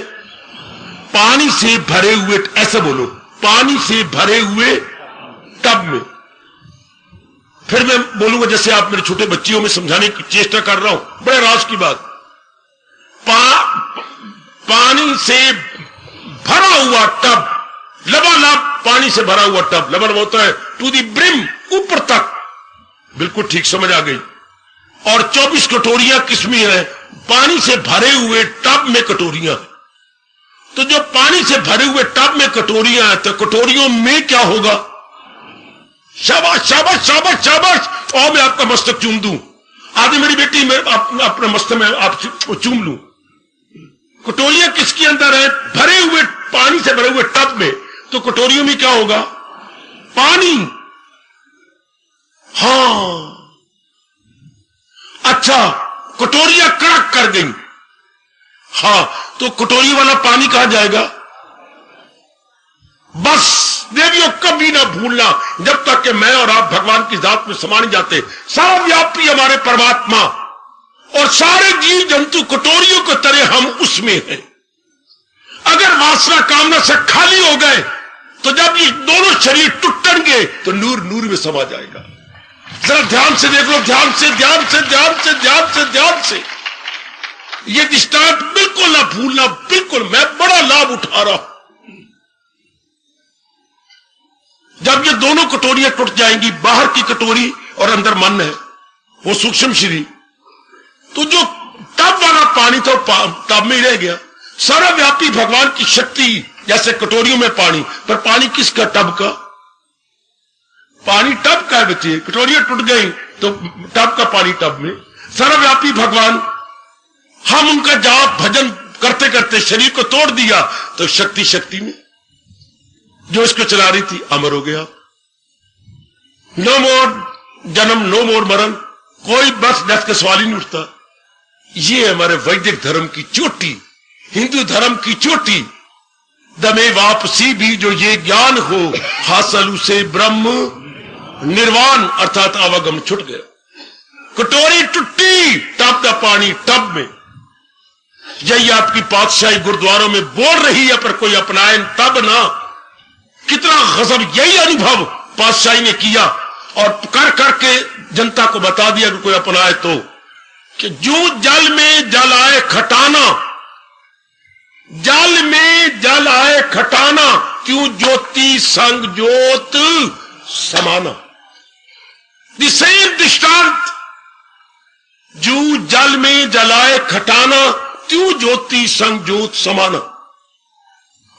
पानी से भरे हुए, ऐसा बोलो, पानी से भरे हुए टब में। फिर मैं बोलूंगा जैसे आप मेरे छोटे बच्चियों में समझाने की चेष्टा कर रहा हूं, बड़े राज की बात। पानी से भरा हुआ टब, लबालब पानी से भरा हुआ टब, लबालब होता है टू दी ब्रिम, ऊपर तक, बिल्कुल ठीक समझ आ गई। और 24 कटोरियां किसमें है, पानी से भरे हुए टब में कटोरियां, तो जो पानी से भरे हुए टब में कटोरियां हैं, तो कटोरियों में क्या होगा? शाबाश शाबाश शाबाश शाबाश। और मैं आपका मस्तक चूम दूं, आदि मेरी बेटी मैं अपने मस्तक में आप चूम लूं। कटोरियां किसके अंदर है? भरे हुए पानी से भरे हुए टब में, तो कटोरियों में क्या होगा? पानी। हां, अच्छा, कटोरियां कड़क कर गई, हां, तो कटोरी वाला पानी कहां जाएगा? बस देवियों, कभी ना भूलना, जब तक कि मैं और आप भगवान की जात में समा नहीं जाते, सर्वव्यापी हमारे परमात्मा और सारे जीव जंतु कटोरियों की तरह हम उसमें हैं। अगर वासना कामना से खाली हो गए, तो जब ये दोनों शरीर टूटेंगे तो नूर नूर में समा जाएगा। जरा ध्यान से देख लो, ध्यान से ध्यान से ध्यान से ध्यान से ध्यान से। ये दृष्टांत बिल्कुल ना भूलना, बिल्कुल। मैं बड़ा लाभ उठा रहा हूं। जब ये दोनों कटोरियां टूट जाएंगी, बाहर की कटोरी और अंदर मन है, वो सूक्ष्म शरीर, तो जो टब वाला पानी था टब में ही रह गया। सर्वव्यापी भगवान की शक्ति, जैसे कटोरियों में पानी, पर पानी किसका? टब का। पानी टब का है बच्चे, कटोरियां टूट गई तो टब का पानी टब में। सर्वव्यापी भगवान, हम उनका जाप भजन करते करते शरीर को तोड़ दिया, तो शक्ति शक्ति में जो इसको चला रही थी अमर हो गया। नो मोर जन्म, नो मोर मरण, कोई बस डेथ का सवाल ही नहीं उठता। ये हमारे वैदिक धर्म की चोटी, हिंदू धर्म की चोटी। दमे वापसी भी जो ये ज्ञान हो, हासिल उसे ब्रह्म निर्वाण, अर्थात आवागम छुट गया। कटोरी टूटी, टब का पानी टब में। यही आपकी पातशाही गुरुद्वारों में बोल रही है, पर कोई अपनाए तब ना। कितना गजब, यही अनुभव पातशाही ने किया और कर करके जनता को बता दिया कि कोई अपनाए तो, कि जो जल में जल आए खटाना, जल में जल आए खटाना, क्यों ज्योति संग ज्योत समाना। द सेम दृष्टांत, जो जल में जलाए खटाना, क्यों ज्योति संग ज्योत समाना।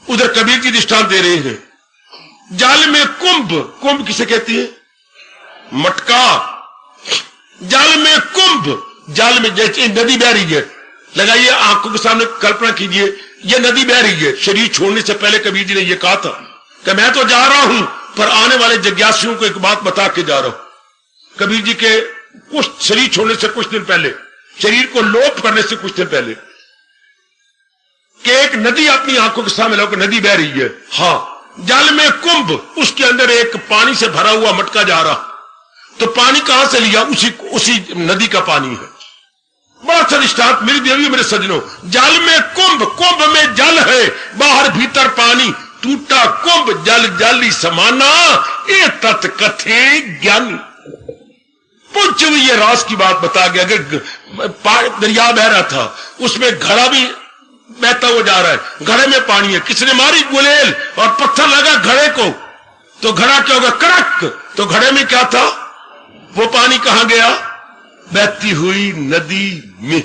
उधर कबीर जी दृष्टांत दे रहे हैं। जल में कुंभ, कुंभ किसे कहती है? मटका। जल में कुंभ, जल में जैसे नदी बह रही है, लगाइए आंखों के सामने, कल्पना कीजिए ये नदी बह रही है। शरीर छोड़ने से पहले कबीर जी ने यह कहा था कि मैं तो जा रहा हूं, पर आने वाले जिज्ञासुओं को एक बात बता के जा रहा हूं। कबीर जी के कुछ शरीर छोड़ने से कुछ दिन पहले, शरीर को लोप करने से कुछ दिन पहले, कि एक नदी अपनी आंखों के सामने लाओ, नदी बह रही है। हां, जल में कुंभ, उसके अंदर एक पानी से भरा हुआ मटका जा रहा, तो पानी कहां से लिया? उसी नदी का पानी है। बड़ा अच्छा दृष्टांत मेरी देवी, मेरे सज्जनों। जल में कुंभ, कुंभ में जल है, बाहर भीतर पानी, टूटा कुंभ जल जली समाना, ये तत्कथे ज्ञानी। पूछ हुई ये रास की बात बता गया। अगर दरिया बह रहा था, उसमें घड़ा भी बहता हुआ जा रहा है, घड़े में पानी है, किसने मारी गुलेल और पत्थर लगा घड़े को, तो घड़ा क्या होगा? कड़क। तो घड़े में क्या था? वो पानी कहां गया? बहती हुई नदी में।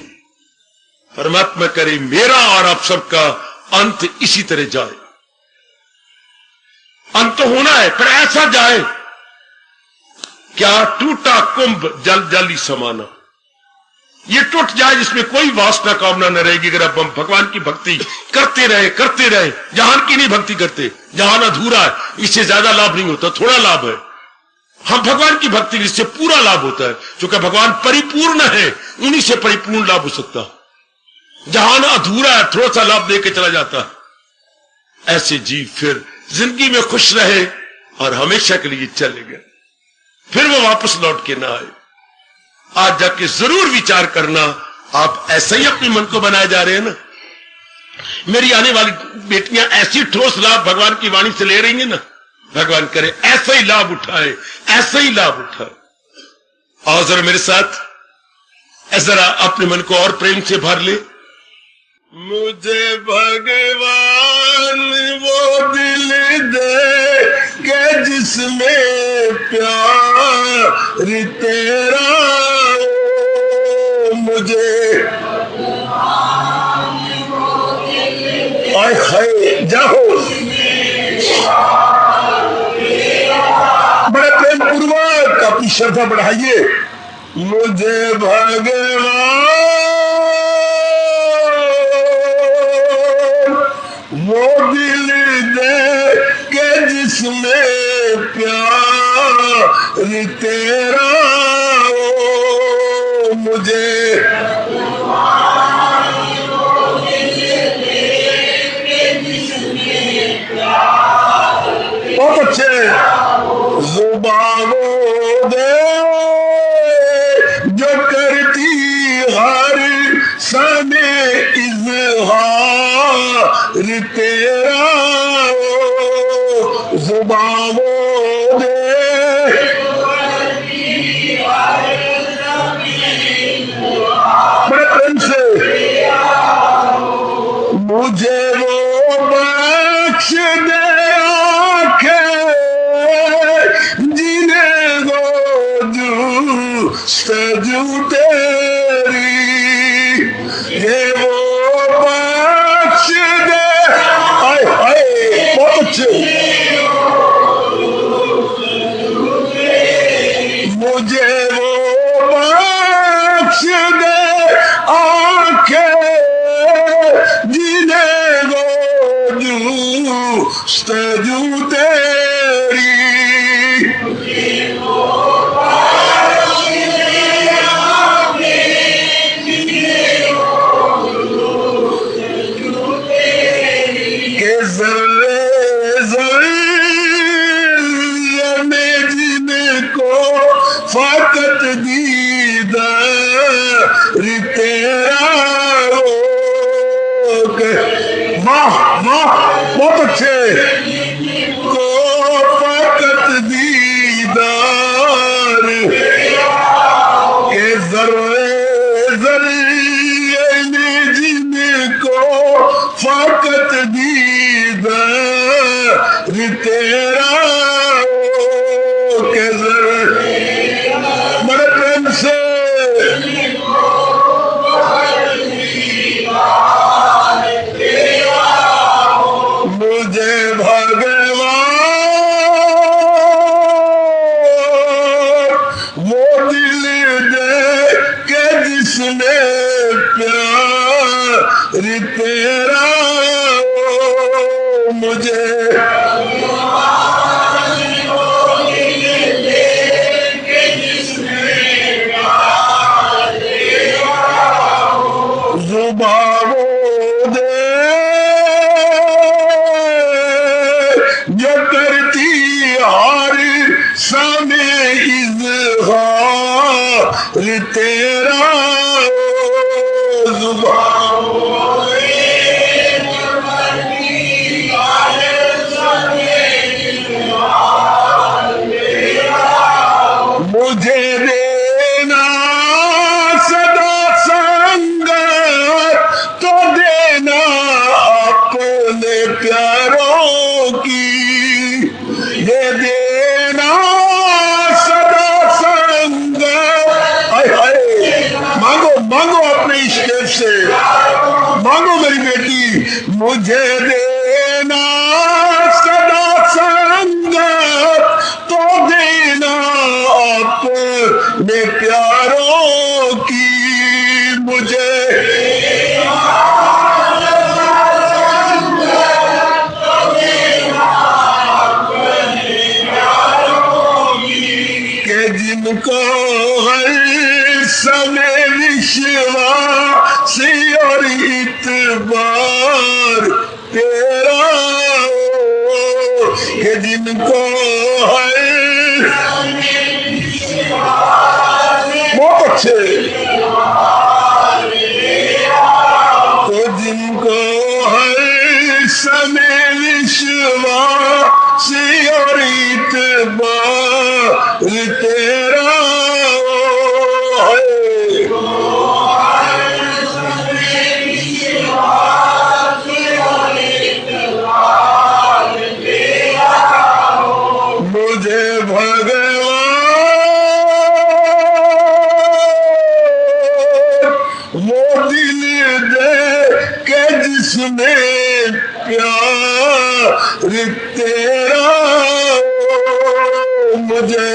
परमात्मा करे मेरा और आप सबका अंत इसी तरह जाए। अंत तो होना है, पर ऐसा जाए क्या? टूटा कुंभ जल जल ही समाना, ये टूट जाए जिसमें कोई वासना कामना न रहेगी। अगर अब हम भगवान की भक्ति करते रहे, जहान की नहीं भक्ति करते, जहान अधूरा है, इससे ज्यादा लाभ नहीं होता, थोड़ा लाभ है। हम भगवान की भक्ति, इससे पूरा लाभ होता है, क्योंकि भगवान परिपूर्ण है, उन्हीं से परिपूर्ण लाभ हो सकता है। जहान अधूरा है, थोड़ा सा लाभ देके चला जाता है। ऐसे जीव फिर जिंदगी में खुश रहे और हमेशा के लिए चले गए, फिर वो वापस लौट के ना आए। आज जाके जरूर विचार करना, आप ऐसा ही अपने मन को बनाए जा रहे हैं ना। मेरी आने वाली बेटियां ऐसी ठोस लाभ भगवान की वाणी से ले रही हैं ना, भगवान करे ऐसा ही लाभ उठाए, ऐसा ही लाभ उठाए। आओ जरा मेरे साथ, जरा अपने मन को और प्रेम से भर ले। मुझे भगवान वो दिल दे के जिसमें प्यार तेरा, मुझे हाय जाओ। बड़े प्रेम पूर्वक अपनी श्रद्धा बढ़ाइए। मुझे भगवान वो दिल दे के जिसमें प्यार तेरा हो। मुझे बहुत अच्छे जुबानों दे जो करती हर सने इज़हार तेरा हो। जुबानों दे बड़े प्रेम से मुझे वो बख्श दे जिन्हें गो सजू तेरी ये वो बख्श दे। हाय हाय बहुत अच्छे। मुझे वो बख्श दे आंखें जिन्हें गो सजू तेरी। फकत दीदार तेरा हो। वाह वाह बहुत अच्छे। को फकत दीदार के जर्रे जर्रे में जिनको फकत दीदार तेरा हो। के जर्रे बड़े प्रेम से मुझे भगवान वो दिल दे के जिसने प्यार तेरा हो। मुझे जुबानों दे जो करती हर समय इज़हार तेरा हो। जुबानों मुझे देना सदा संगत तो देना अपने प्यारों की। ये देना सदा संगत। हाय हाय मांगो मांगो अपने इश्क से मांगो मेरी बेटी। मुझे देना सदा संगत तो देना अपने प्यारों की। मुझे के जिनको हर समय विश्वास और इतबार तेरा हो। के जिनको हर बहुत अच्छे। तो जिनको हर समय विश्वास और इतबार तेरा है। मुझे भगवान वो दिल दे के जिसमें प्यार तेरा मुझे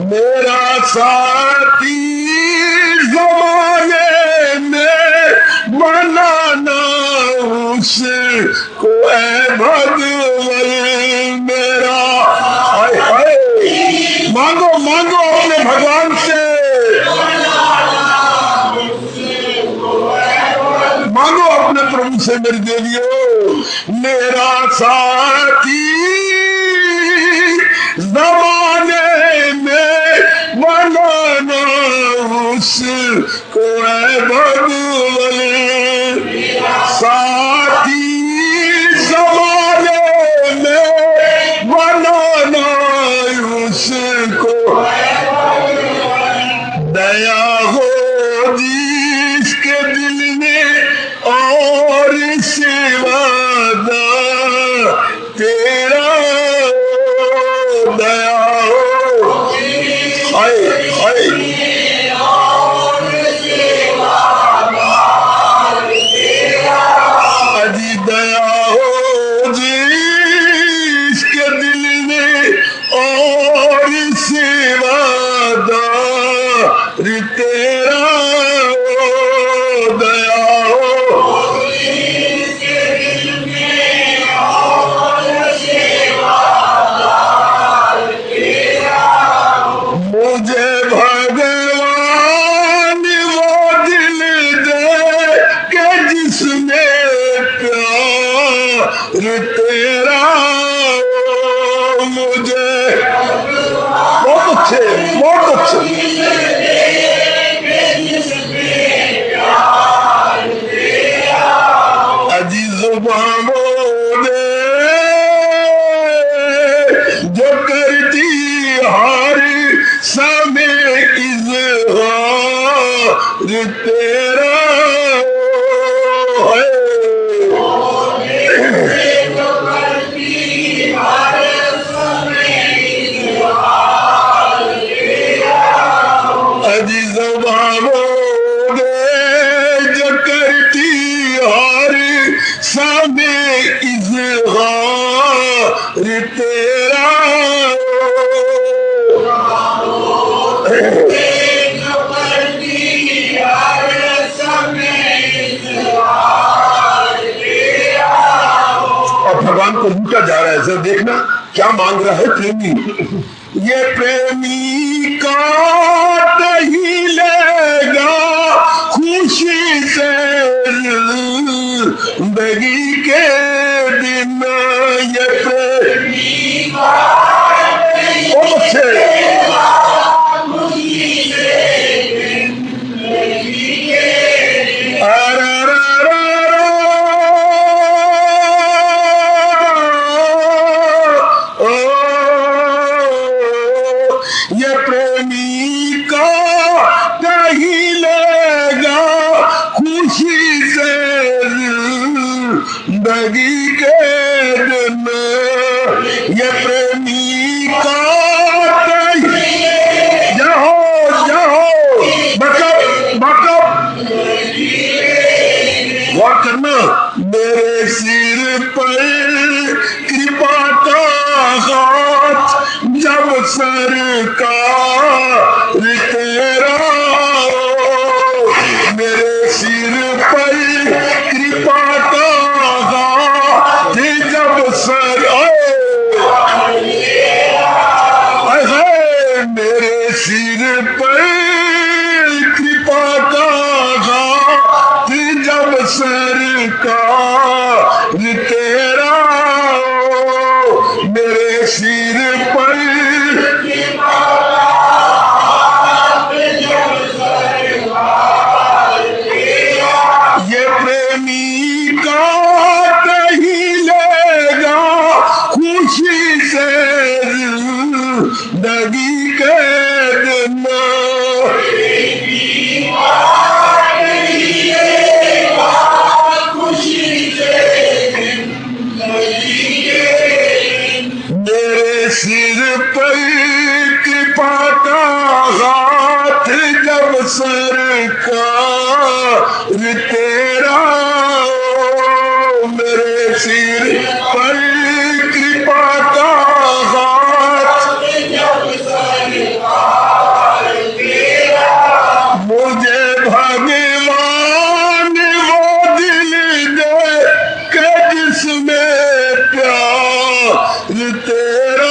मेरा साथी जमाने में बनाना उसको ऐ भगवान मेरा। हाय हाय, मांगो मांगो अपने भगवान से, मांगो अपने प्रभु से मेरी देवियों। मेरा साथी जमाने में बनाना उसको है भगवान। साथी जमाने में बनाना उसको दया हो जिसके दिल में और सेवादा तेरा दया हो। हाय हाय, अजी दया हो जिसके दिल में और सेवादार तेरा दया हो। मुझे भगवान वो दिल दे के जिसमें प्यार तेरा मुझे। बहुत अच्छे, बहुत अच्छे। अजी जुबानों ने जो करती हर समय इज़हार तेरा है। अजी ज़बानों ने जो करती हर समय इज़हार तेरा और भगवान को लूटा जा रहा है। सर देखना क्या मांग रहा है प्रेमी। ये प्रेमी का नहीं लेगा खुशी से जिंदगी के दिन। ये प्रेमी बहुत अच्छे। ये प्रेमी का नहीं लेगा खुशी से जिंदगी के दिन। ये प्रेमी का जाओ जाओ बकअप बकअप गौर करना। मेरे सिर पर कृपा का हाथ जब सरकार तेरा। मेरे सिर पर कृपा का हाथ जब सर मेरे सिर पर कृपा का हाथ जब सरकार तेरा। मेरे सिर पर ये प्रेमी का नहीं लेगा खुशी से जिंदगी के दिन। मेरे सिर पर कृपा जब सरकार तेरा मेरे सिर पर कृपा का हाथ, मुझे भगवान वो दिल दे के जिसमें प्यार तेरा।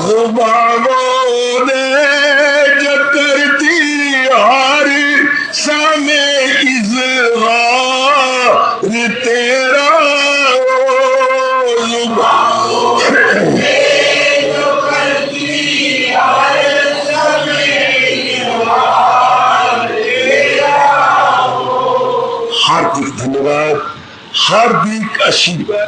जुबानों ने जो करती हर सामे इज़हार तेरा। हार्दिक धन्यवाद, हार्दिक आशीर्वाद।